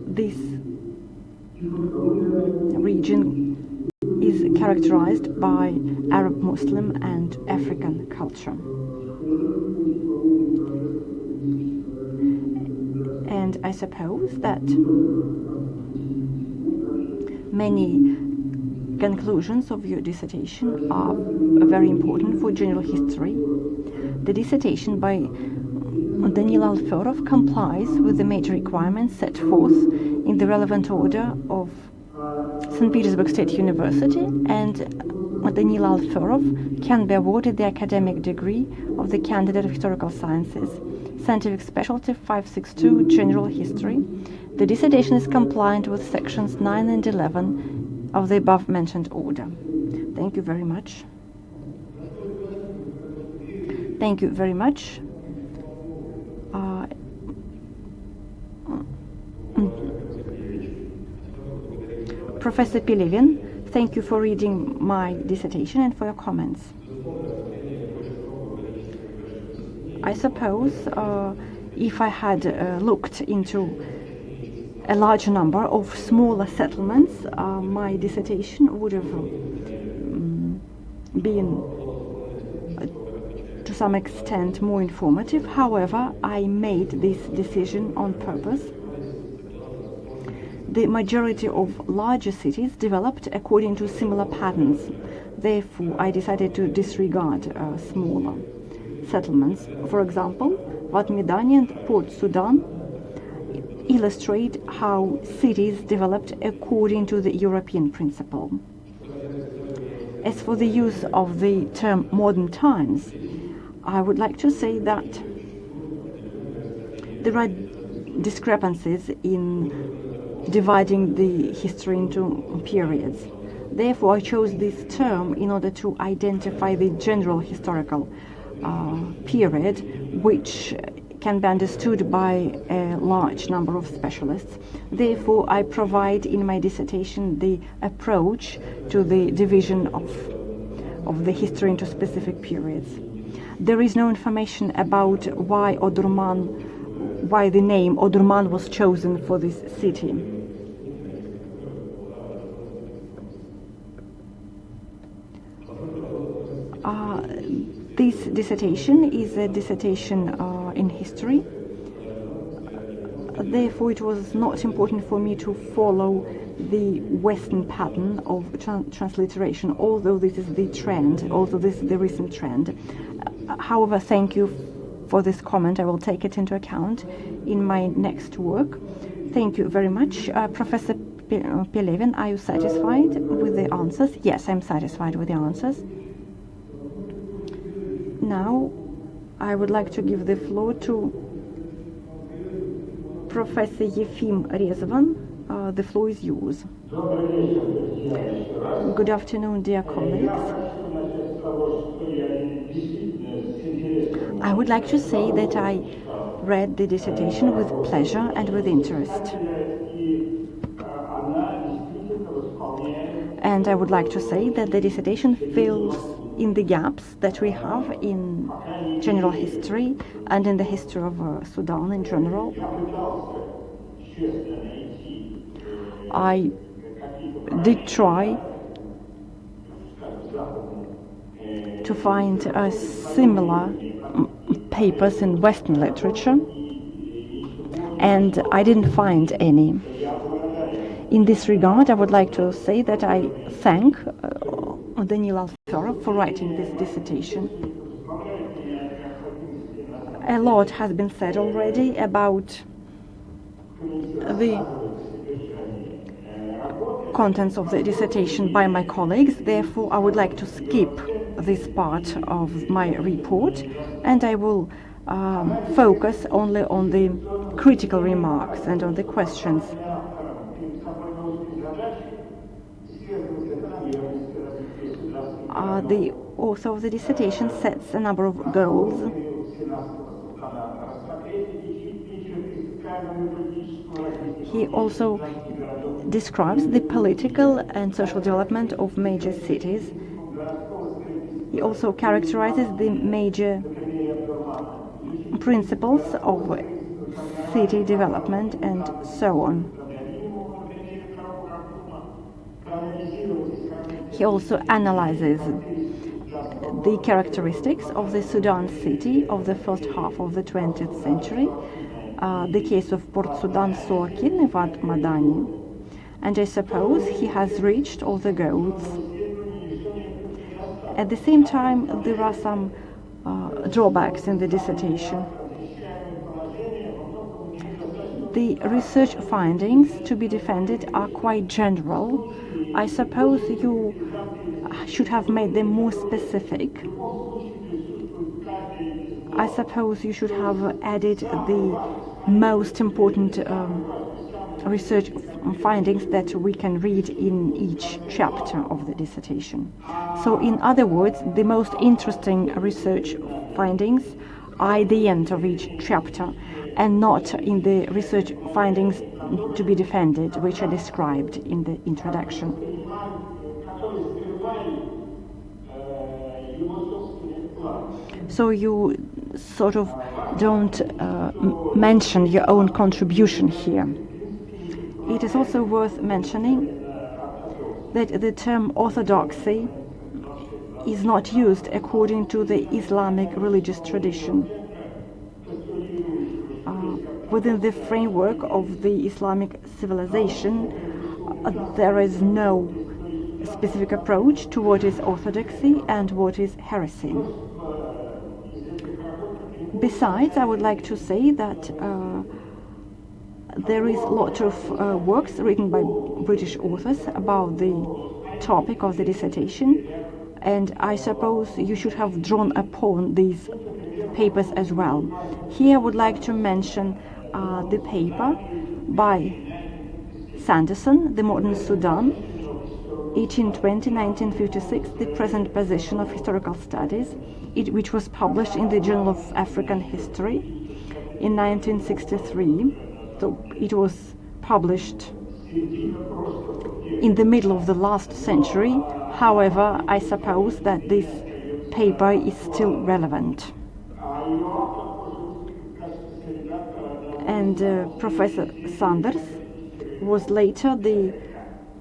This region is characterized by Arab, Muslim and African culture. And I suppose that many conclusions of your dissertation are very important for general history. The dissertation by Daniil Alferov complies with the major requirements set forth in the relevant order of St. Petersburg State University, and Daniil Alferov can be awarded the academic degree of the candidate of historical sciences, scientific specialty 562, general history. The dissertation is compliant with sections 9 and 11 of the above mentioned order. Thank you very much. Thank you very much. Professor Pelevin, thank you for reading my dissertation and for your comments. I suppose if I had looked into a large number of smaller settlements, my dissertation would have been to some extent more informative. However, I made this decision on purpose. The majority of larger cities developed according to similar patterns. Therefore, I decided to disregard smaller settlements. For example, Wat Medani and Port Sudan illustrate how cities developed according to the European principle. As for the use of the term modern times, I would like to say that there are discrepancies in dividing the history into periods. Therefore, I chose this term in order to identify the general historical period, which can be understood by a large number of specialists. Therefore, I provide in my dissertation the approach to the division of the history into specific periods. There is no information about why the name Odurman was chosen for this city. This dissertation is a dissertation in history. Therefore, it was not important for me to follow the Western pattern of transliteration, although this is the trend, although this is the recent trend. However, thank you for this comment. I will take it into account in my next work. Thank you very much. Professor Pelevin, are you satisfied with the answers? Yes, I'm satisfied with the answers. Now, I would like to give the floor to Professor Yefim Rezvan. The floor is yours. Good afternoon, dear colleagues. I would like to say that I read the dissertation with pleasure and with interest. And I would like to say that the dissertation fills in the gaps that we have in general history and in the history of Sudan in general. I did try to find similar papers in Western literature, and I didn't find any. In this regard, I would like to say that I thank Daniil Alferov for writing this dissertation. A lot has been said already about the contents of the dissertation by my colleagues. Therefore, I would like to skip this part of my report, and I will focus only on the critical remarks and on the questions. The author of the dissertation sets a number of goals. He also describes the political and social development of major cities. He also characterizes the major principles of city development and so on. He also analyzes the characteristics of the Sudan city of the first half of the 20th century, the case of Port Sudan Soki, Nevat Madani, and I suppose he has reached all the goals. At the same time, there are some drawbacks in the dissertation. The research findings to be defended are quite general. I suppose you should have made them more specific. I suppose you should have added the most important research findings that we can read in each chapter of the dissertation. So, in other words, the most interesting research findings are at the end of each chapter and not in the research findings to be defended, which are described in the introduction. So you sort of don't mention your own contribution here. It is also worth mentioning that the term orthodoxy is not used according to the Islamic religious tradition. Within the framework of the Islamic civilization, there is no specific approach to what is orthodoxy and what is heresy. Besides, I would like to say that there is a lot of works written by British authors about the topic of the dissertation, and I suppose you should have drawn upon these papers as well. Here I would like to mention the paper by Sanderson, The Modern Sudan, 1820-1956, The Present Position of Historical Studies, which was published in the Journal of African History in 1963. So it was published in the middle of the last century. However, I suppose that this paper is still relevant. And Professor Sanders was later the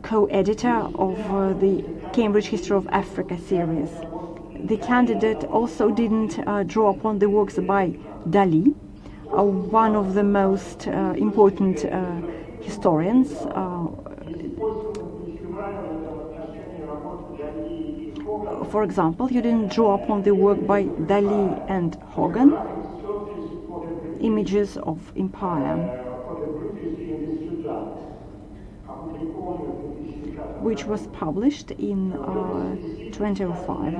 co-editor of the Cambridge History of Africa series. The candidate also didn't draw upon the works by Daniil, one of the most important historians. For example, you didn't draw upon the work by Daniil and Hogan, Images of Empire, which was published in 2005.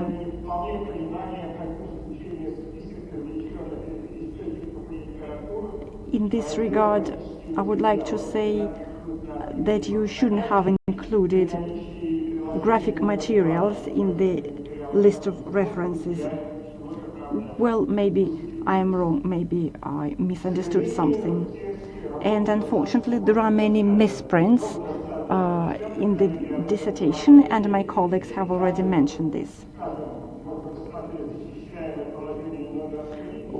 In this regard, I would like to say that you shouldn't have included graphic materials in the list of references. Well, maybe I am wrong, maybe I misunderstood something. And unfortunately, there are many misprints in the dissertation, and my colleagues have already mentioned this.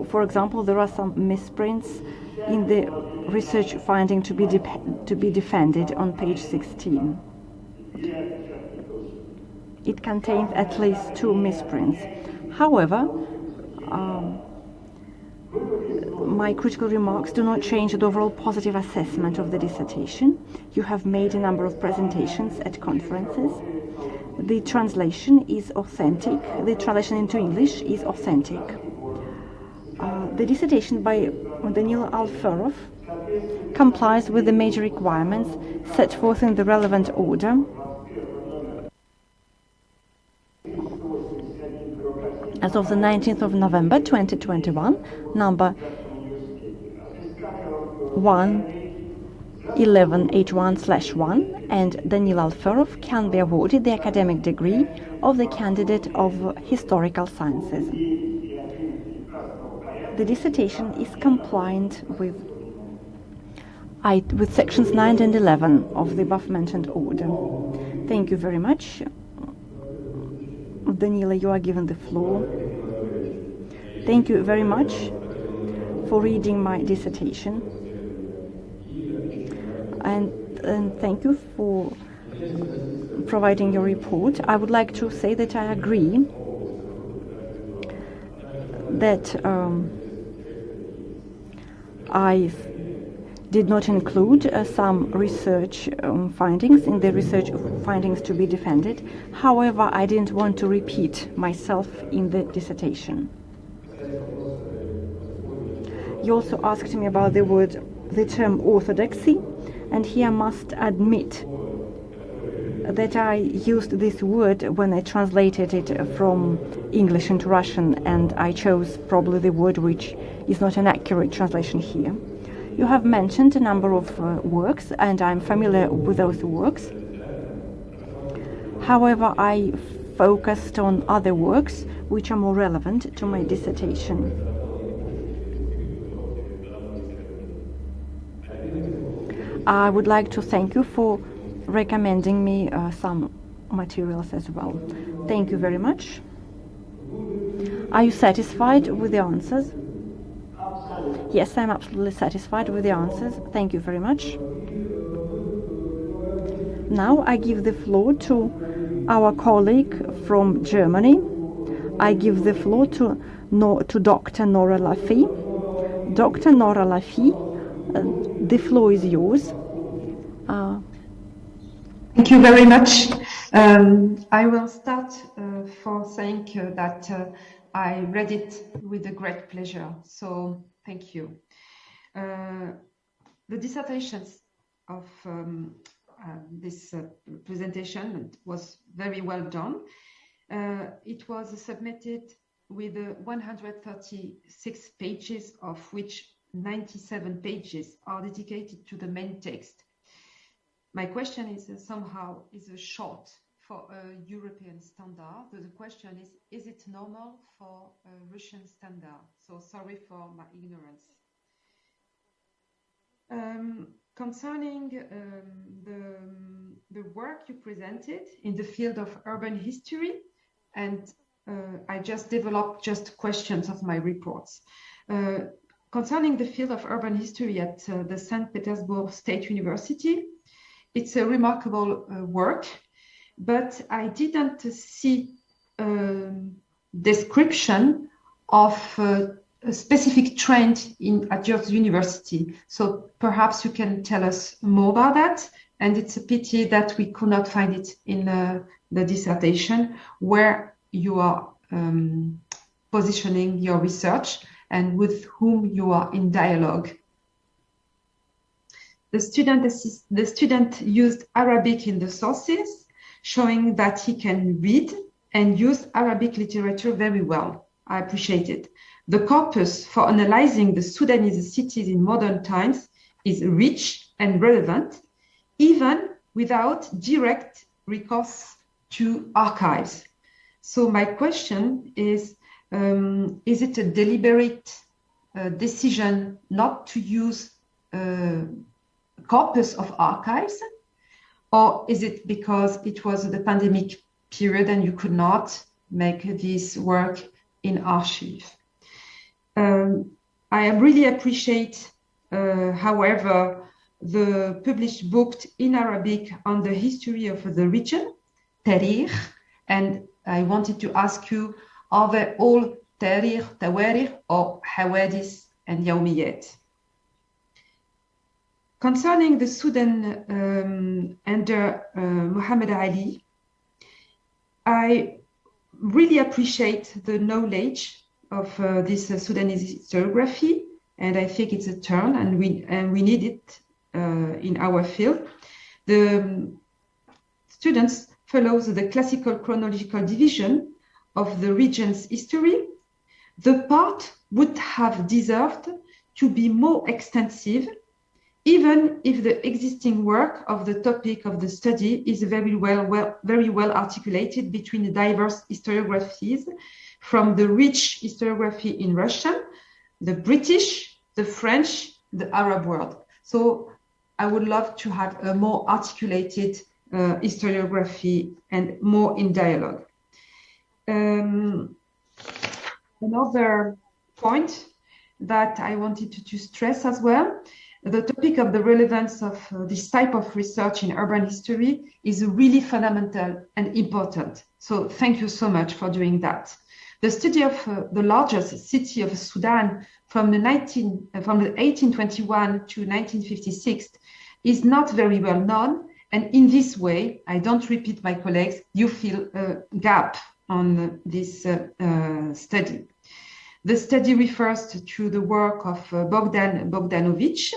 For example, there are some misprints in the research finding to be defended on page 16. It contains at least 2 misprints. However, My critical remarks do not change the overall positive assessment of the dissertation. You have made a number of presentations at conferences. The translation is authentic. The translation into English is authentic. The dissertation by Daniil Alferov complies with the major requirements set forth in the relevant order. As of the 19th of November 2021, number 11181/1, and Daniil Alferov can be awarded the academic degree of the candidate of historical sciences. The dissertation is compliant with sections 9 and 11 of the above-mentioned order. Thank you very much. Daniela, you are given the floor. Thank you very much for reading my dissertation. And thank you for providing your report. I would like to say that I agree that I did not include some research findings in the research findings to be defended. However, I didn't want to repeat myself in the dissertation. You also asked me about the term orthodoxy, and here I must admit that I used this word when I translated it from English into Russian, and I chose probably the word which is not an accurate translation here. You have mentioned a number of works, and I'm familiar with those works. However, I focused on other works which are more relevant to my dissertation. I would like to thank you for recommending me some materials as well. Thank you very much. Are you satisfied with the answers? Yes, I'm absolutely satisfied with the answers. Thank you very much. Now I give the floor to our colleague from Germany. I give the floor to Dr. Nora Lafi. Dr. Nora Lafi, the floor is yours. Thank you very much. I will start for saying that I read it with a great pleasure. So thank you. The dissertations of this presentation was very well done. It was submitted with 136 pages, of which 97 pages are dedicated to the main text. My question is somehow short for a European standard. The question is it normal for a Russian standard? So sorry for my ignorance. Concerning the work you presented in the field of urban history, and I just developed just questions of my reports. Concerning the field of urban history at the St. Petersburg State University, it's a remarkable work, but I didn't see a description of a specific trend at your university. So perhaps you can tell us more about that. And it's a pity that we could not find it in the dissertation where you are positioning your research and with whom you are in dialogue. The student used Arabic in the sources, showing that he can read and use Arabic literature very well. I appreciate it. The corpus for analyzing the Sudanese cities in modern times is rich and relevant, even without direct recourse to archives. So my question is it a deliberate decision not to use corpus of archives, or is it because it was the pandemic period and you could not make this work in archive? I really appreciate, however, the published book in Arabic on the history of the region, Tarikh, and I wanted to ask you, are they all Tarikh, Tawarikh, or Hawadis? and Yaumiyat. Concerning the Sudan under Muhammad Ali, I really appreciate the knowledge of this Sudanese historiography, and I think it's a turn, and we need it in our field. The students follows the classical chronological division of the region's history. The part would have deserved to be more extensive, even if the existing work of the topic of the study is very well articulated between the diverse historiographies from the rich historiography in Russian, the British, the French, the Arab world. So I would love to have a more articulated historiography and more in dialogue. Another point that I wanted to stress as well, the topic of the relevance of this type of research in urban history is really fundamental and important. So thank you so much for doing that. The study of the largest city of Sudan from the 1821 to 1956 is not very well known. And in this way, I don't repeat my colleagues, you feel a gap on this study. The study refers to the work of Bogdanovich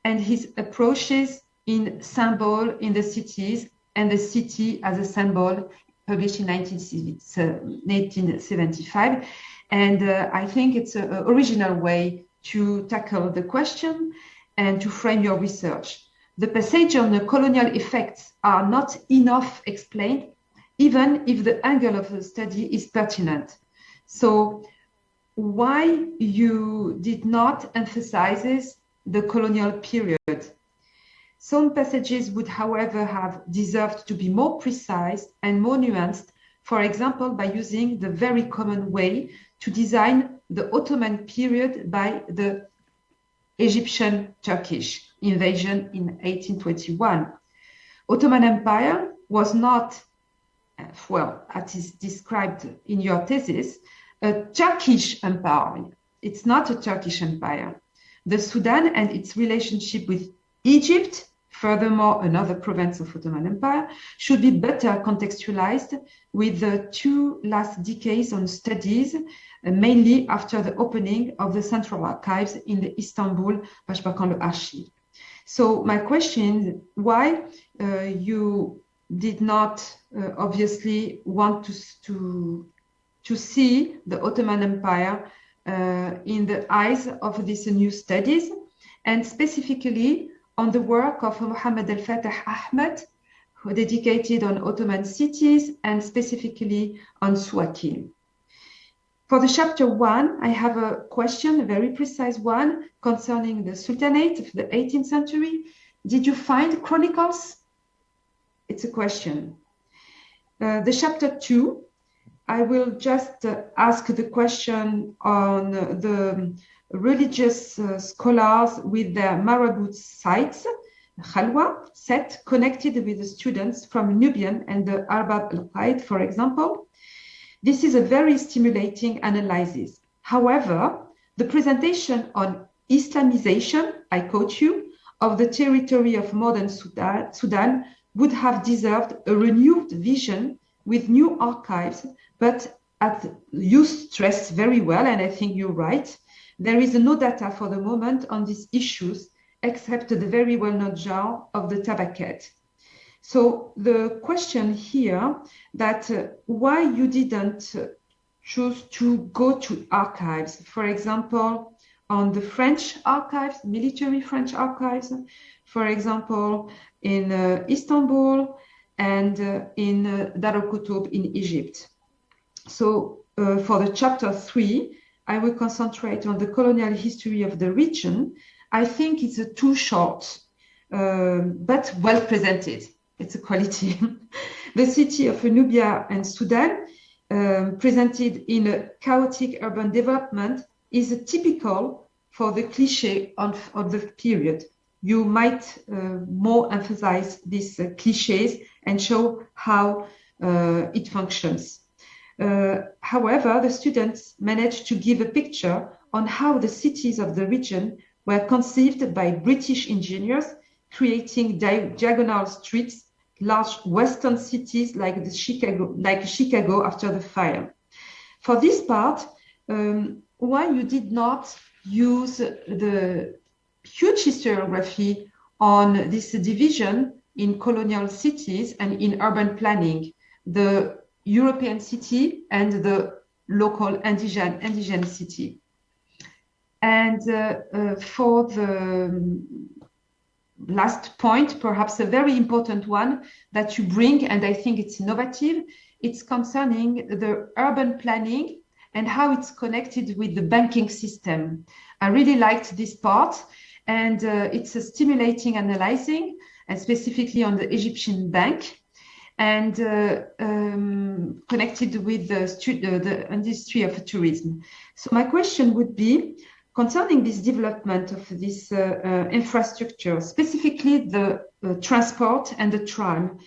and his approaches in symbol in the cities and the city as a symbol, published in 1975. And I think it's an original way to tackle the question and to frame your research. The passage on the colonial effects are not enough explained, even if the angle of the study is pertinent. So why you did not emphasize the colonial period? Some passages would, however, have deserved to be more precise and more nuanced, for example, by using the very common way to design the Ottoman period by the Egyptian-Turkish invasion in 1821. Ottoman Empire was not, well, as is described in your thesis, a Turkish empire. It's not a Turkish empire. The Sudan and its relationship with Egypt, furthermore another province of Ottoman Empire, should be better contextualized with the 2 last decades on studies, mainly after the opening of the Central Archives in the Istanbul Başbakanlığı Archive. So my question is why you did not obviously want to see the Ottoman Empire in the eyes of these new studies, and specifically on the work of Muhammad al-Fatah Ahmed, who dedicated on Ottoman cities and specifically on Suakin. For the chapter 1, I have a question, a very precise one, concerning the Sultanate of the 18th century. Did you find chronicles? It's a question. The chapter 2, I will just ask the question on the religious scholars with their Marabout sites, Khalwa set, connected with the students from Nubian and the Arbab al-Qaid, for example. This is a very stimulating analysis. However, the presentation on Islamization, I quote you, of the territory of modern Sudan would have deserved a renewed vision with new archives, but as you stress very well, and I think you're right, there is no data for the moment on these issues, except the very well-known jar of the Tabaket. So the question here that why you didn't choose to go to archives, for example, on the French archives, military French archives, for example, in Istanbul and in Dar al-Kutub in Egypt. So for the chapter 3, I will concentrate on the colonial history of the region. I think it's too short, but well presented. It's a quality. The city of Nubia and Sudan, presented in a chaotic urban development, is typical for the cliché of the period. You might more emphasize these clichés and show how it functions. However, the students managed to give a picture on how the cities of the region were conceived by British engineers, creating diagonal streets, large western cities like Chicago after the fire. For this part, why you did not use the huge historiography on this division in colonial cities and in urban planning, the European city and the local indigene city. And for the last point, perhaps a very important one that you bring, and I think it's innovative, it's concerning the urban planning and how it's connected with the banking system. I really liked this part, and it's a stimulating analyzing, and specifically on the Egyptian bank, and connected with the industry of tourism. So my question would be, concerning this development of this infrastructure, specifically the transport and the tram,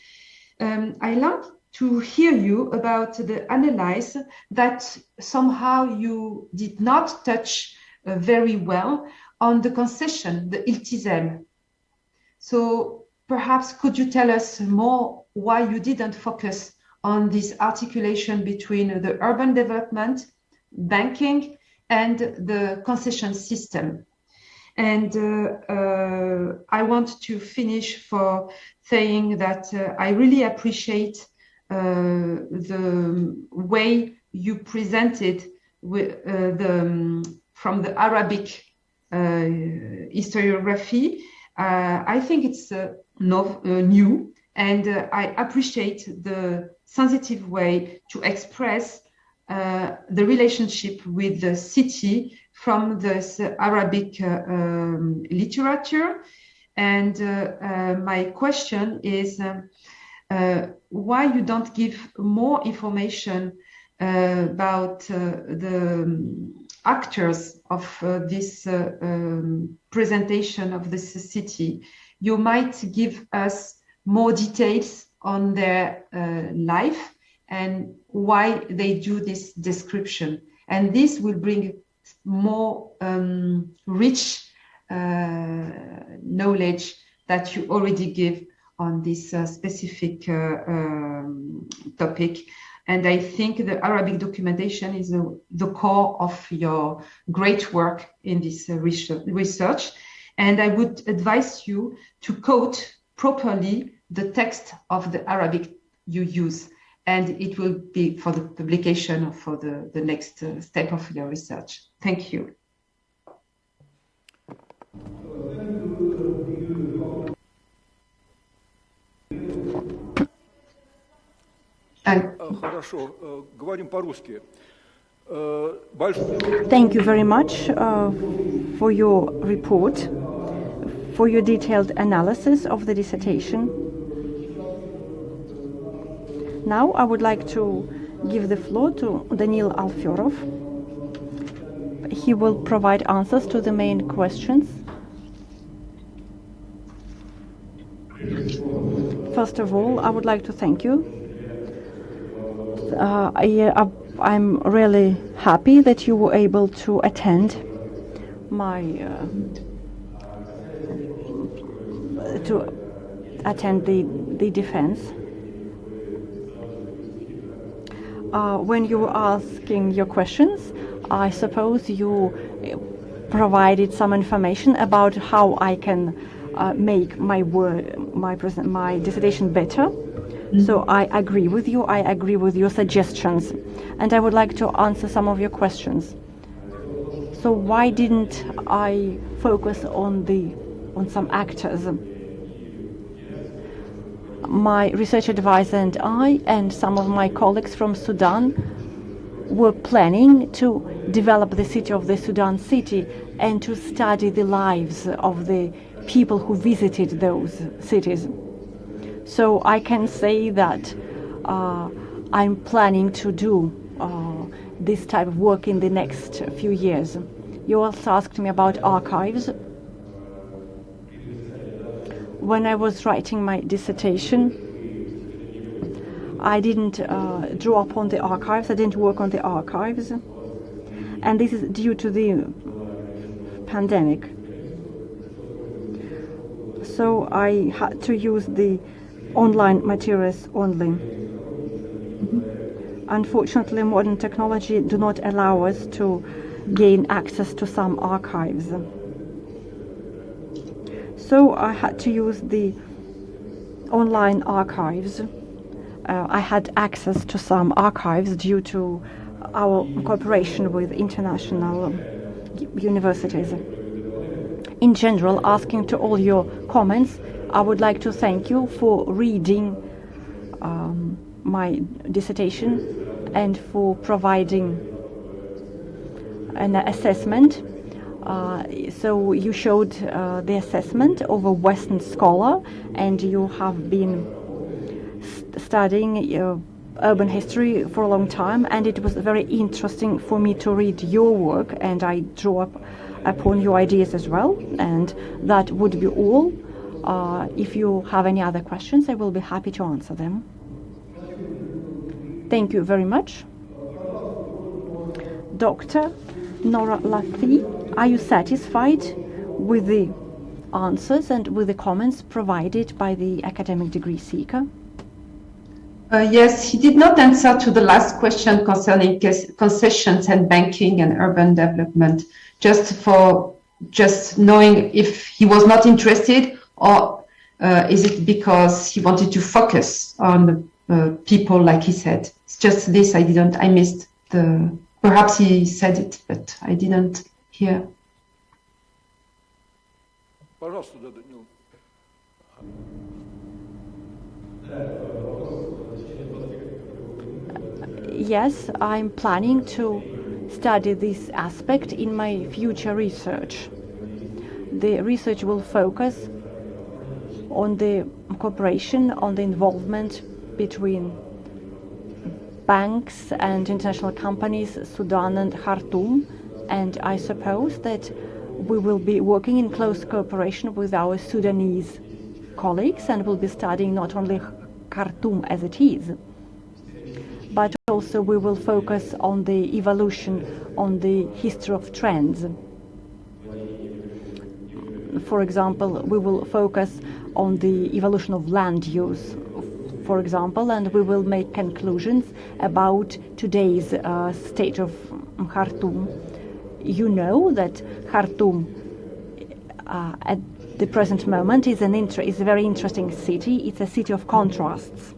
I like to hear you about the analysis that somehow you did not touch very well on the concession, the iltizam. So perhaps could you tell us more why you didn't focus on this articulation between the urban development, banking, and the concession system? And I want to finish for saying that I really appreciate the way you presented with, from the Arabic historiography. I think it's new, and I appreciate the sensitive way to express the relationship with the city from this Arabic literature. And my question is why you don't give more information about the actors of this presentation of this city. You might give us more details on their life and why they do this description. And this will bring more rich knowledge that you already give on this specific topic. And I think the Arabic documentation is the core of your great work in this research. And I would advise you to quote properly the text of the Arabic you use. And it will be for the publication or for the next step of your research. Thank you. Thank you very much for your report, for your detailed analysis of the dissertation. Now I would like to give the floor to Daniil Alferov. He will provide answers to the main questions. First of all, I would like to thank you. I'm really happy that you were able to attend the defense. When you were asking your questions, I suppose you provided some information about how I can make my dissertation better. So I agree with you. I agree with your suggestions, and I would like to answer some of your questions. So why didn't I focus on some actors? My research advisor and I and some of my colleagues from Sudan were planning to develop the city of the Sudan city and to study the lives of the people who visited those cities. So I can say that I'm planning to do this type of work in the next few years. You also asked me about archives. When I was writing my dissertation, I didn't draw upon the archives. I didn't work on the archives. and this is due to the pandemic. So I had to use the online materials only. Unfortunately, modern technology do not allow us to gain access to some archives. So I had to use the online archives. I had access to some archives due to our cooperation with international universities. In general, asking to all your comments, I would like to thank you for reading my dissertation and for providing an assessment. So you showed the assessment of a Western scholar, and you have been studying urban history for a long time, and it was very interesting for me to read your work, and I drew up upon your ideas as well. And that would be all. If you have any other questions, I will be happy to answer them. Thank you very much. Dr. Nora Lafi, are you satisfied with the answers and with the comments provided by the academic degree seeker? Yes, he did not answer to the last question concerning concessions and banking and urban development, just knowing if he was not interested, or is it because he wanted to focus on the people, like he said. It's just this I missed. Perhaps he said it, but I didn't hear. Пожалуйста, Даниил. Yes, I'm planning to study this aspect in my future research. The research will focus on the cooperation, on the involvement between banks and international companies, Sudan and Khartoum, and I suppose that we will be working in close cooperation with our Sudanese colleagues, and will be studying not only Khartoum as it is, but also we will focus on the evolution, on the history of trends. For example, we will focus on the evolution of land use, for example, and we will make conclusions about today's state of Khartoum. You know that Khartoum at the present moment is a very interesting city. It's a city of contrasts.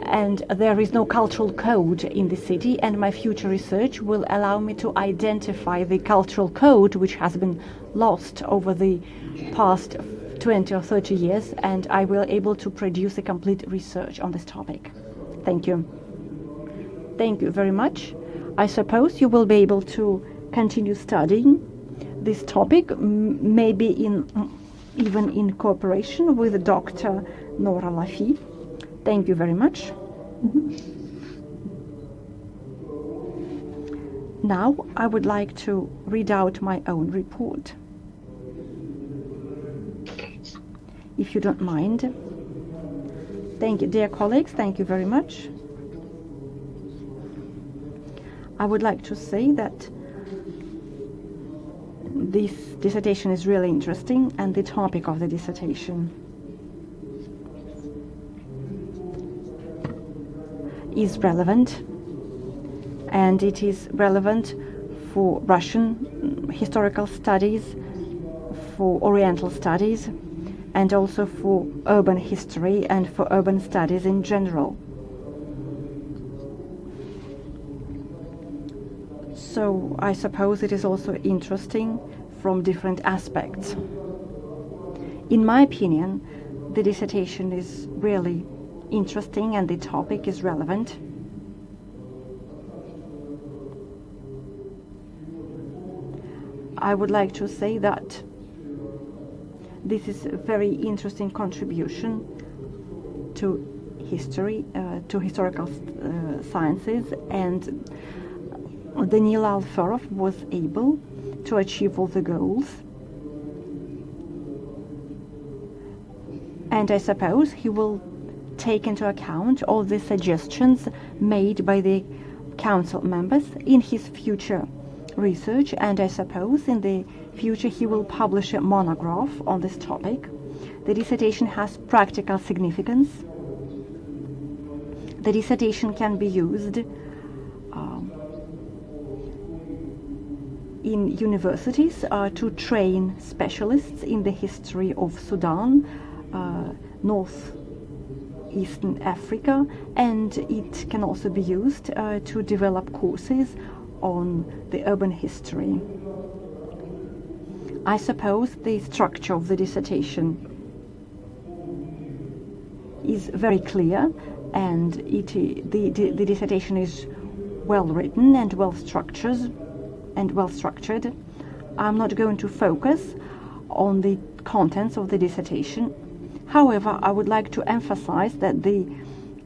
And there is no cultural code in the city, and my future research will allow me to identify the cultural code which has been lost over the past 20 or 30 years, and I will be able to produce a complete research on this topic. Thank you. Thank you very much. I suppose you will be able to continue studying this topic, maybe even in cooperation with Dr. Nora Lafi. Thank you very much. Now I would like to read out my own report, if you don't mind. Thank you, dear colleagues, thank you very much. I would like to say that this dissertation is really interesting, and the topic of the dissertation is relevant, and it is relevant for Russian historical studies, for Oriental studies, and also for urban history and for urban studies in general. So I suppose it is also interesting from different aspects. In my opinion, the dissertation is really interesting and the topic is relevant. I would like to say that this is a very interesting contribution to history, to historical sciences, and Daniil Alferov was able to achieve all the goals. And I suppose he will take into account all the suggestions made by the council members in his future research, and I suppose in the future he will publish a monograph on this topic. The dissertation has practical significance. The dissertation can be used in universities to train specialists in the history of Sudan, Northeastern Africa, and it can also be used to develop courses on the urban history. I suppose the structure of the dissertation is very clear, and the dissertation is well written and well structured. I'm not going to focus on the contents of the dissertation. However, I would like to emphasize that the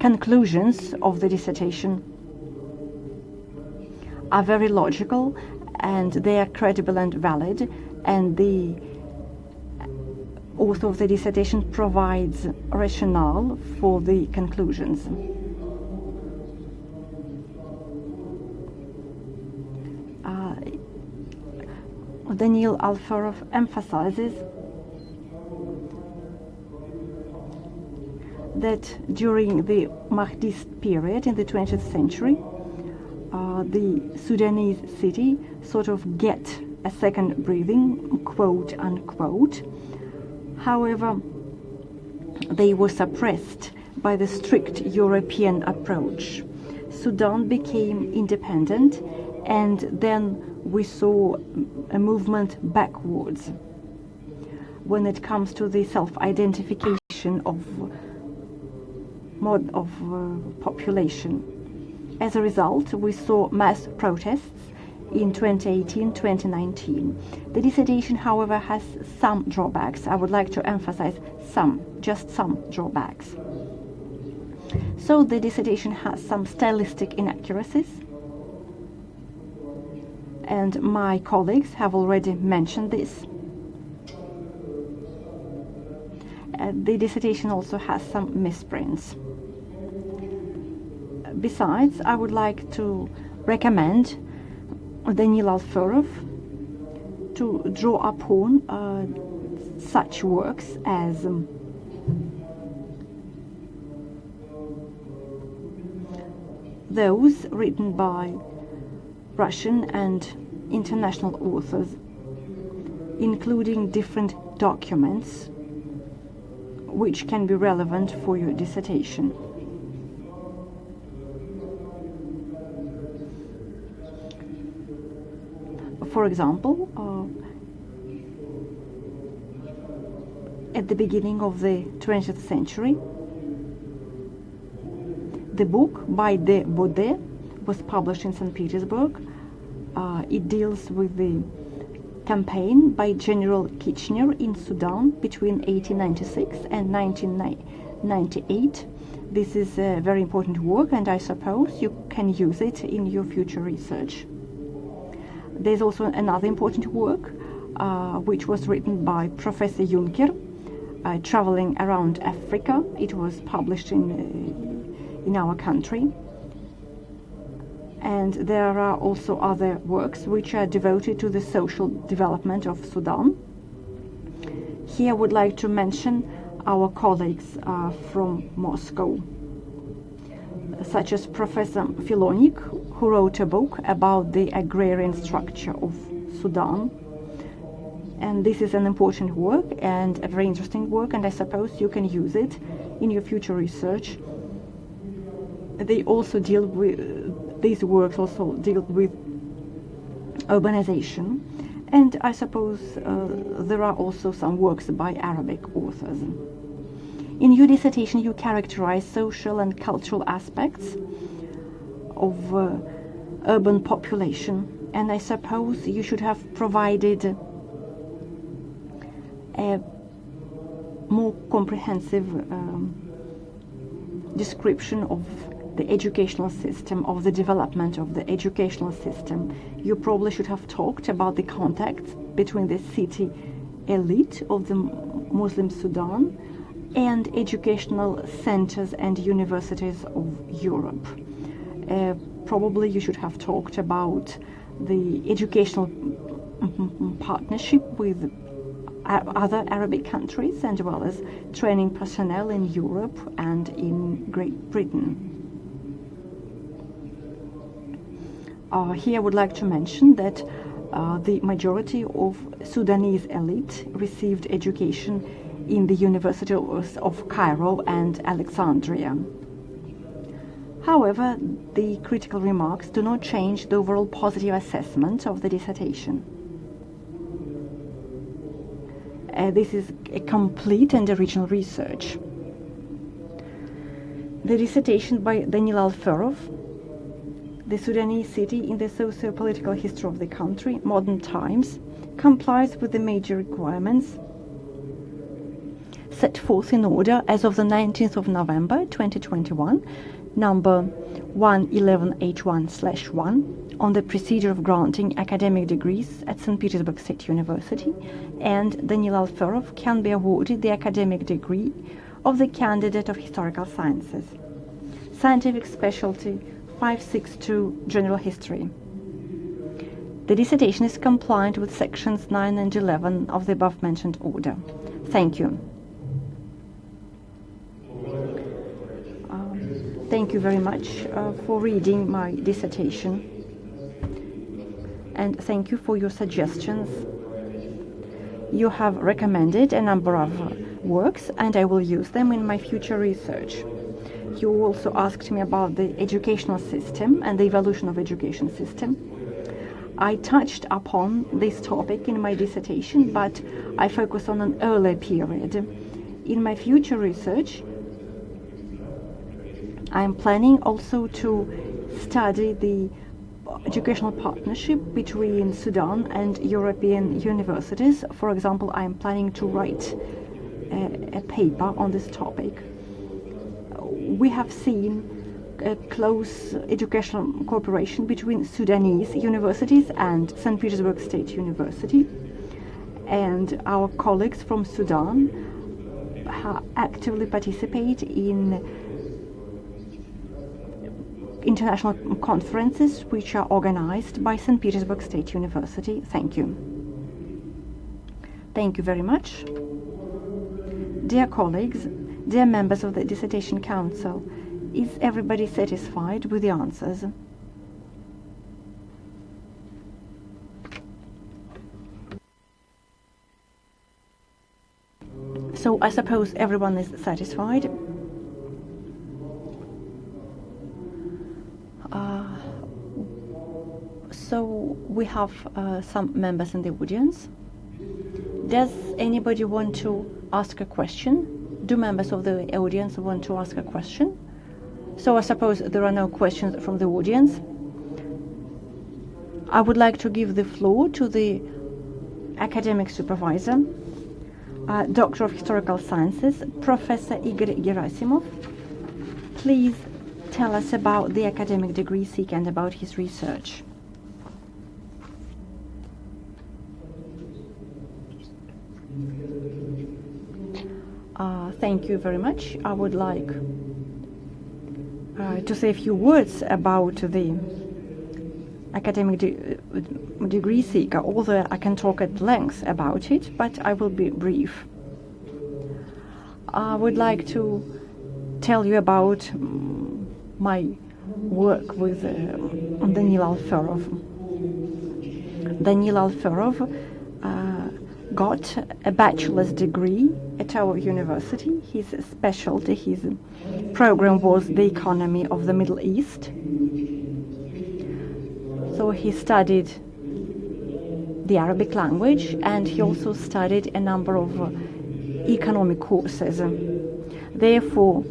conclusions of the dissertation are very logical, and they are credible and valid, and the author of the dissertation provides rationale for the conclusions. Daniil Alferov emphasizes that during the Mahdist period in the 20th century, the Sudanese city sort of get a second breathing, quote unquote. However, they were suppressed by the strict European approach. Sudan became independent, and then we saw a movement backwards when it comes to the self-identification of population. As a result, we saw mass protests in 2018-2019. The dissertation, however, has some drawbacks. I would like to emphasize just some drawbacks. So the dissertation has some stylistic inaccuracies, and my colleagues have already mentioned this. The dissertation also has some misprints. Besides, I would like to recommend Daniil Alferov to draw upon such works as those written by Russian and international authors, including different documents which can be relevant for your dissertation. For example, at the beginning of the 20th century, the book by de Baudet was published in St. Petersburg. It deals with the campaign by General Kitchener in Sudan between 1896 and 1998. This is a very important work, and I suppose you can use it in your future research. There's also another important work which was written by Professor Juncker, traveling around Africa. It was published in our country. And there are also other works which are devoted to the social development of Sudan. Here I would like to mention our colleagues from Moscow, such as Professor Filonik, who wrote a book about the agrarian structure of Sudan. And this is an important work and a very interesting work, and I suppose you can use it in your future research. These works also deal with urbanization, and I suppose there are also some works by Arabic authors. In your dissertation, you characterize social and cultural aspects of urban population, and I suppose you should have provided a more comprehensive description of the educational system, of the development of the educational system. You probably should have talked about the contacts between the city elite of the Muslim Sudan and educational centers and universities of Europe. A probably you should have talked about the educational partnership with other Arabic countries, as well as training personnel in Europe and in Great Britain. Here I would like to mention that the majority of Sudanese elite received education in the universities of Cairo and Alexandria. However, the critical remarks do not change the overall positive assessment of the dissertation. This is a complete and original research. The dissertation by Daniil Alferov, The Sudanese City in the Socio-Political History of the Country, Modern Times, complies with the major requirements set forth in order as of the 19th of November 2021, number 111H1/1, on the procedure of granting academic degrees at St. Petersburg State University, and Daniil Alferov can be awarded the academic degree of the candidate of historical sciences. Scientific specialty 562, General History. The dissertation is compliant with sections 9 and 11 of the above-mentioned order. Thank you. Thank you very much for reading my dissertation, and thank you for your suggestions. You have recommended a number of works, and I will use them in my future research. You also asked me about the educational system and the evolution of education system. I touched upon this topic in my dissertation, but I focus on an earlier period. In my future research, I am planning also to study the educational partnership between Sudan and European universities. For example, I am planning to write a paper on this topic. We have seen a close educational cooperation between Sudanese universities and St. Petersburg State University, and our colleagues from Sudan actively participate in international conferences which are organized by St. Petersburg State University. Thank you. Thank you very much. Dear colleagues, dear members of the Dissertation Council, is everybody satisfied with the answers? So I suppose everyone is satisfied. So we have some members in the audience. Does anybody want to ask a question? Do members of the audience want to ask a question? So I suppose there are no questions from the audience. I would like to give the floor to the academic supervisor, Doctor of Historical Sciences, Professor Igor Gerasimov. Please tell us about the academic degree seeker and about his research. Thank you very much. I would like to say a few words about the academic degree seeker, although I can talk at length about it, but I will be brief. I would like to tell you about my work with Daniil Alferov. Daniil Alferov got a bachelor's degree at our university. His specialty, his program was the economy of the Middle East. So he studied the Arabic language, and he also studied a number of economic courses. Therefore,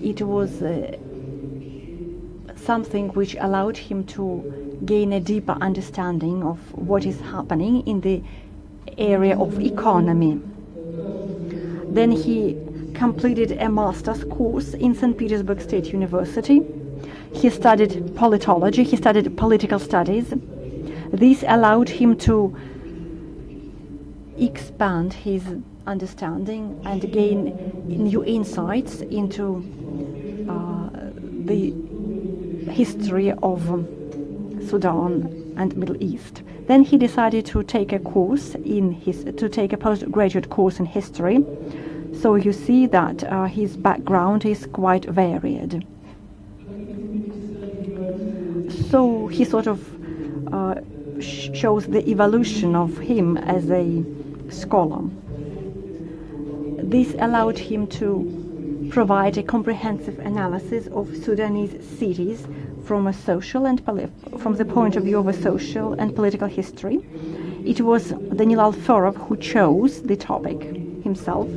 it was something which allowed him to gain a deeper understanding of what is happening in the area of economy. Then he completed a master's course in St. Petersburg State University. He studied politology, he studied political studies. This allowed him to expand his understanding and gain new insights into the history of Sudan and Middle East. Then he decided to take a course to take a postgraduate course in history. So you see that his background is quite varied. So he sort of shows the evolution of him as a scholar. This allowed him to provide a comprehensive analysis of Sudanese cities from a social and from the point of view of a social and political history. It was Daniil Alferov who chose the topic himself.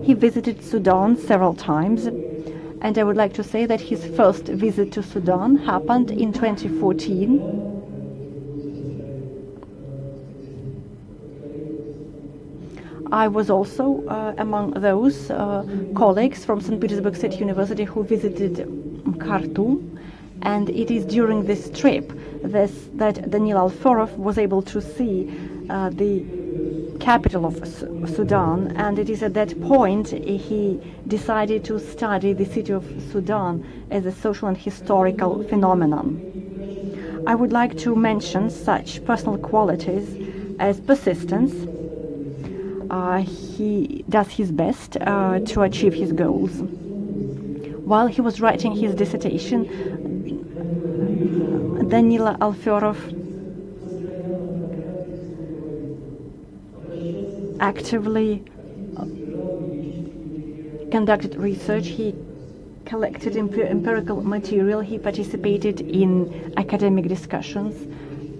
He visited Sudan several times, and I would like to say that his first visit to Sudan happened in 2014. I was also among those colleagues from St. Petersburg State University who visited Khartoum, and it is during this trip that Daniil Alferov was able to see the capital of Sudan, and it is at that point he decided to study the city of Sudan as a social and historical phenomenon. I would like to mention such personal qualities as persistence. He does his best to achieve his goals. While he was writing his dissertation, Daniil Alferov actively conducted research. He collected empirical material. He participated in academic discussions,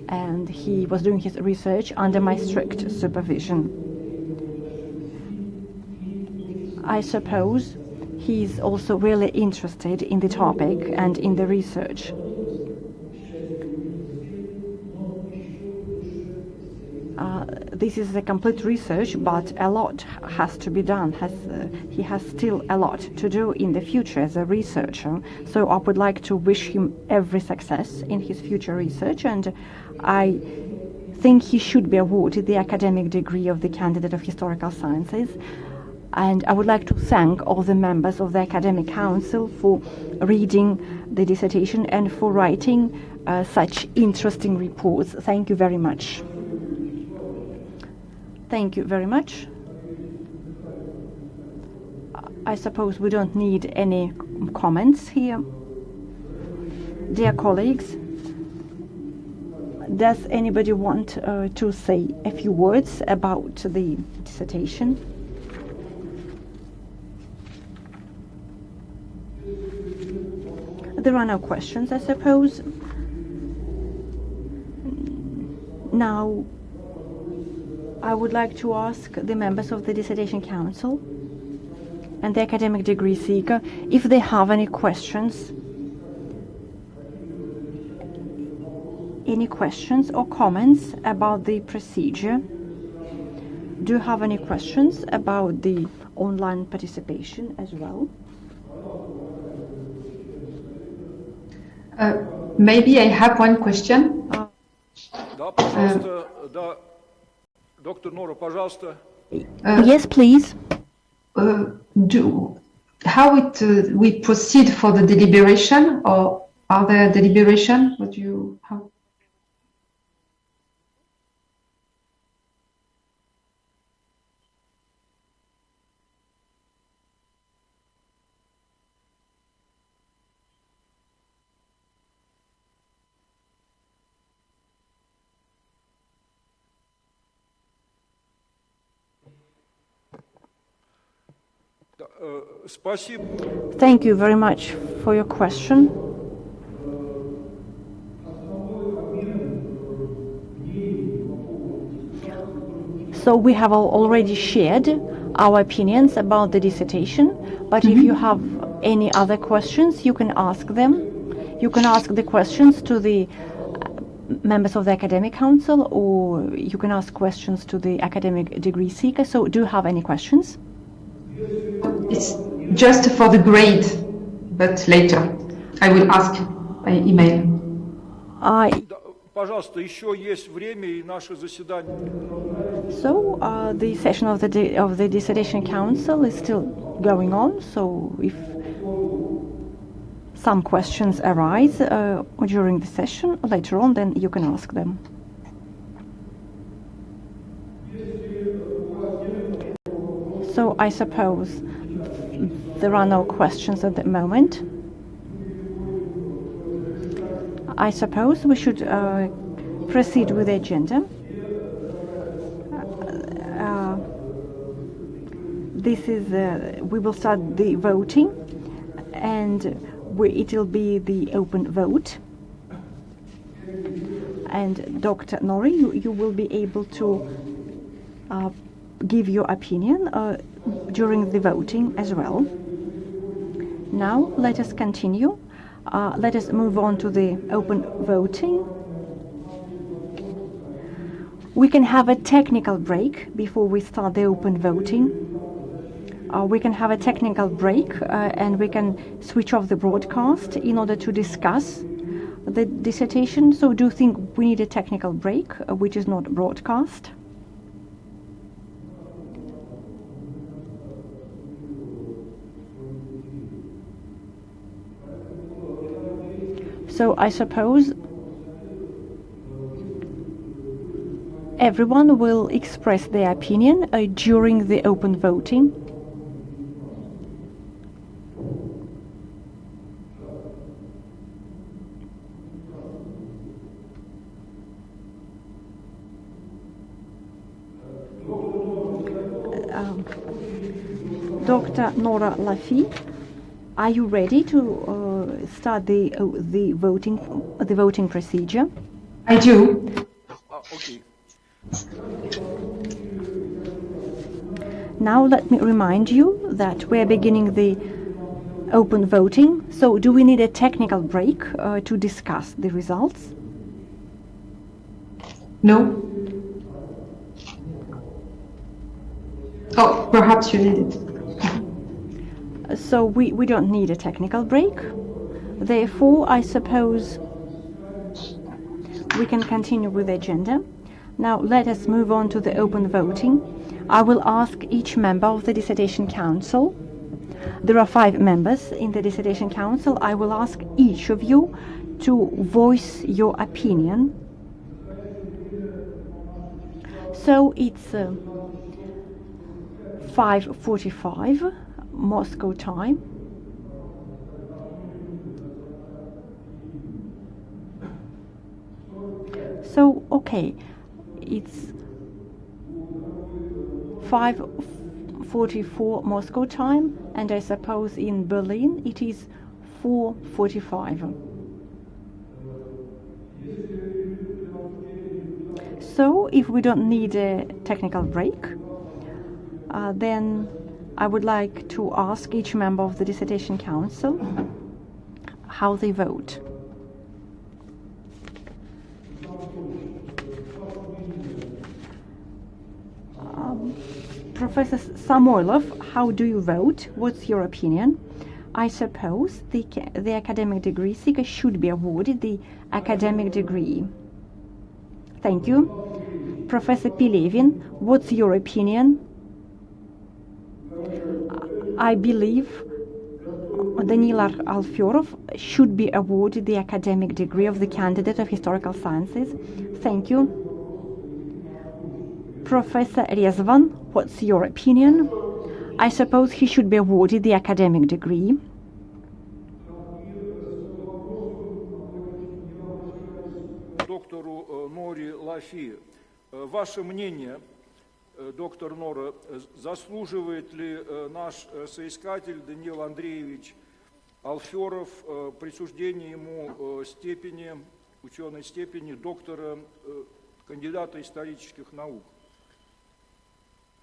and he was doing his research under my strict supervision. I suppose he's also really interested in the topic and in the research. This is a complete research, but a lot has to be done. He has still a lot to do in the future as a researcher. So I would like to wish him every success in his future research, and I think he should be awarded the academic degree of the candidate of historical sciences. And I would like to thank all the members of the Academic Council for reading the dissertation and for writing such interesting reports. Thank you very much. Thank you very much. I suppose we don't need any comments here. Dear colleagues, does anybody want to say a few words about the dissertation? There are no questions, I suppose. Now, I would like to ask the members of the Dissertation Council and the academic degree seeker if they have any questions. Any questions or comments about the procedure? Do you have any questions about the online participation as well? Maybe I have one question. Да, пожалуйста, да. Доктор Нора, пожалуйста. Yes, please. How we proceed for the deliberation, or are there deliberation? How? Thank you very much for your question. So we have already shared our opinions about the dissertation, but if you have any other questions, you can ask them. You can ask the questions to the members of the Academic Council, or you can ask questions to the academic degree seeker. So do you have any questions? It's just for the grade, but later I will ask by email. Пожалуйста, еще есть время и наше заседание. So the session of the Dissertation Council is still going on. So if some questions arise during the session, later on, then you can ask them. So I suppose there are no questions at the moment. I suppose we should proceed with the agenda. We will start the voting, and it will be the open vote. And Dr. Nori, you will be able to give your opinion during the voting as well. Now let us continue. Let us move on to the open voting. We can have a technical break before we start the open voting. We can have a technical break and we can switch off the broadcast in order to discuss the dissertation. So do you think we need a technical break which is not broadcast? So I suppose everyone will express their opinion during the open voting. Dr. Nora Lafi, are you ready to start the voting procedure? I do. Okay. Now let me remind you that we're beginning the open voting. So do we need a technical break to discuss the results? No. Oh, perhaps you need it. So we don't need a technical break. Therefore, I suppose we can continue with the agenda. Now let us move on to the open voting. I will ask each member of the Dissertation Council. There are 5 members in the Dissertation Council. I will ask each of you to voice your opinion. So it's 5:45 Moscow time. So, okay, it's 5:44 Moscow time, and I suppose in Berlin it is 4:45. So, if we don't need a technical break, then I would like to ask each member of the Dissertation Council how they vote. Professor Samoylov, how do you vote? What's your opinion? I suppose the academic degree seeker should be awarded the academic degree. Thank you. Professor Pilevin, what's your opinion? I believe Daniil Alferov should be awarded the academic degree of the candidate of historical sciences. Thank you. Professor Rezvan, what's your opinion? I suppose he should be awarded the academic degree. Доктору Норе Лафи, ваше мнение, доктор Нора, заслуживает ли наш соискатель Даниил Андреевич Алферов присуждения ему степени, ученой степени доктора, кандидата исторических наук?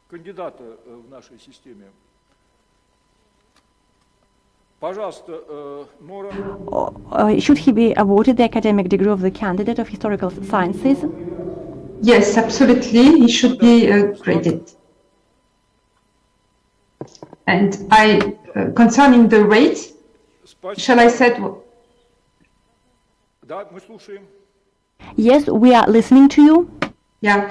Кандидата в нашей системе. Пожалуйста, Нора. Should he be awarded the academic degree of the candidate of historical sciences? Yes, absolutely. He should be graded. And concerning the rate, shall I say? Да, мы слушаем. Yes, we are listening to you. Yeah,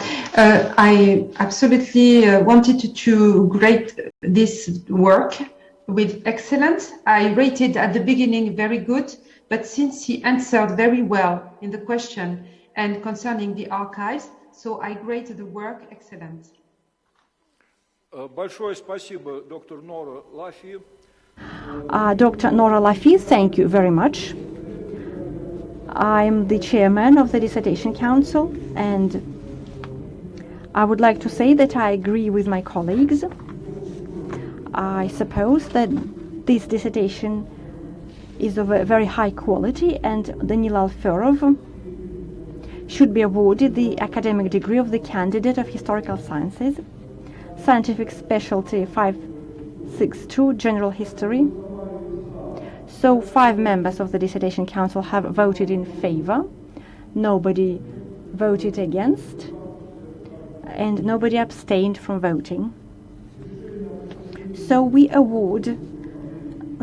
I absolutely wanted to grade this work with excellent. I rated at the beginning very good, but since he answered very well in the question and concerning the archives, so I graded the work excellent. Большое спасибо, доктор Нора Лафи. Dr. Nora Lafi, thank you very much. I'm the chairman of the Dissertation Council, and I would like to say that I agree with my colleagues. I suppose that this dissertation is of a very high quality, and Daniil Alferov should be awarded the academic degree of the candidate of historical sciences, scientific specialty 562, general history. So 5 members of the Dissertation Council have voted in favor, nobody voted against, and nobody abstained from voting. So we award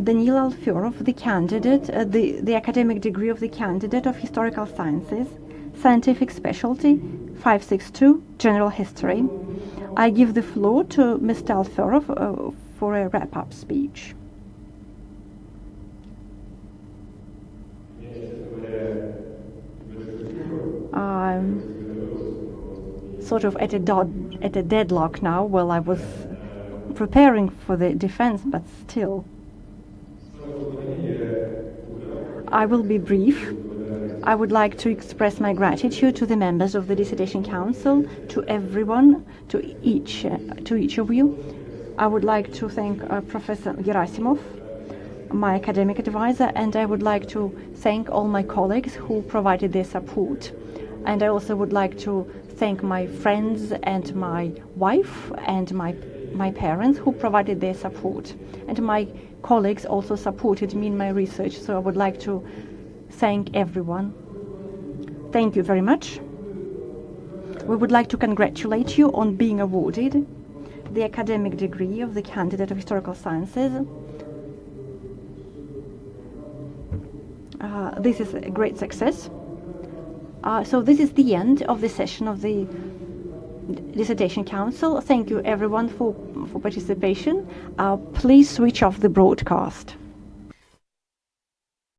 Daniil Alferov the candidate, the academic degree of the candidate of historical sciences, scientific specialty 562, general history. I give the floor to Mr. Alferov for a wrap-up speech. I'm sort of at a deadlock now. Well, I was preparing for the defense, but still. I will be brief. I would like to express my gratitude to the members of the Dissertation Council, to everyone, to each of you. I would like to thank Professor Gerasimov, my academic advisor, and I would like to thank all my colleagues who provided their support. And I also would like to thank my friends and my wife and my parents who provided their support. And my colleagues also supported me in my research, so I would like to thank everyone. Thank you very much. We would like to congratulate you on being awarded the academic degree of the candidate of historical sciences. This is a great success. So this is the end of the session of the Dissertation Council. Thank you everyone for participation. Please switch off the broadcast.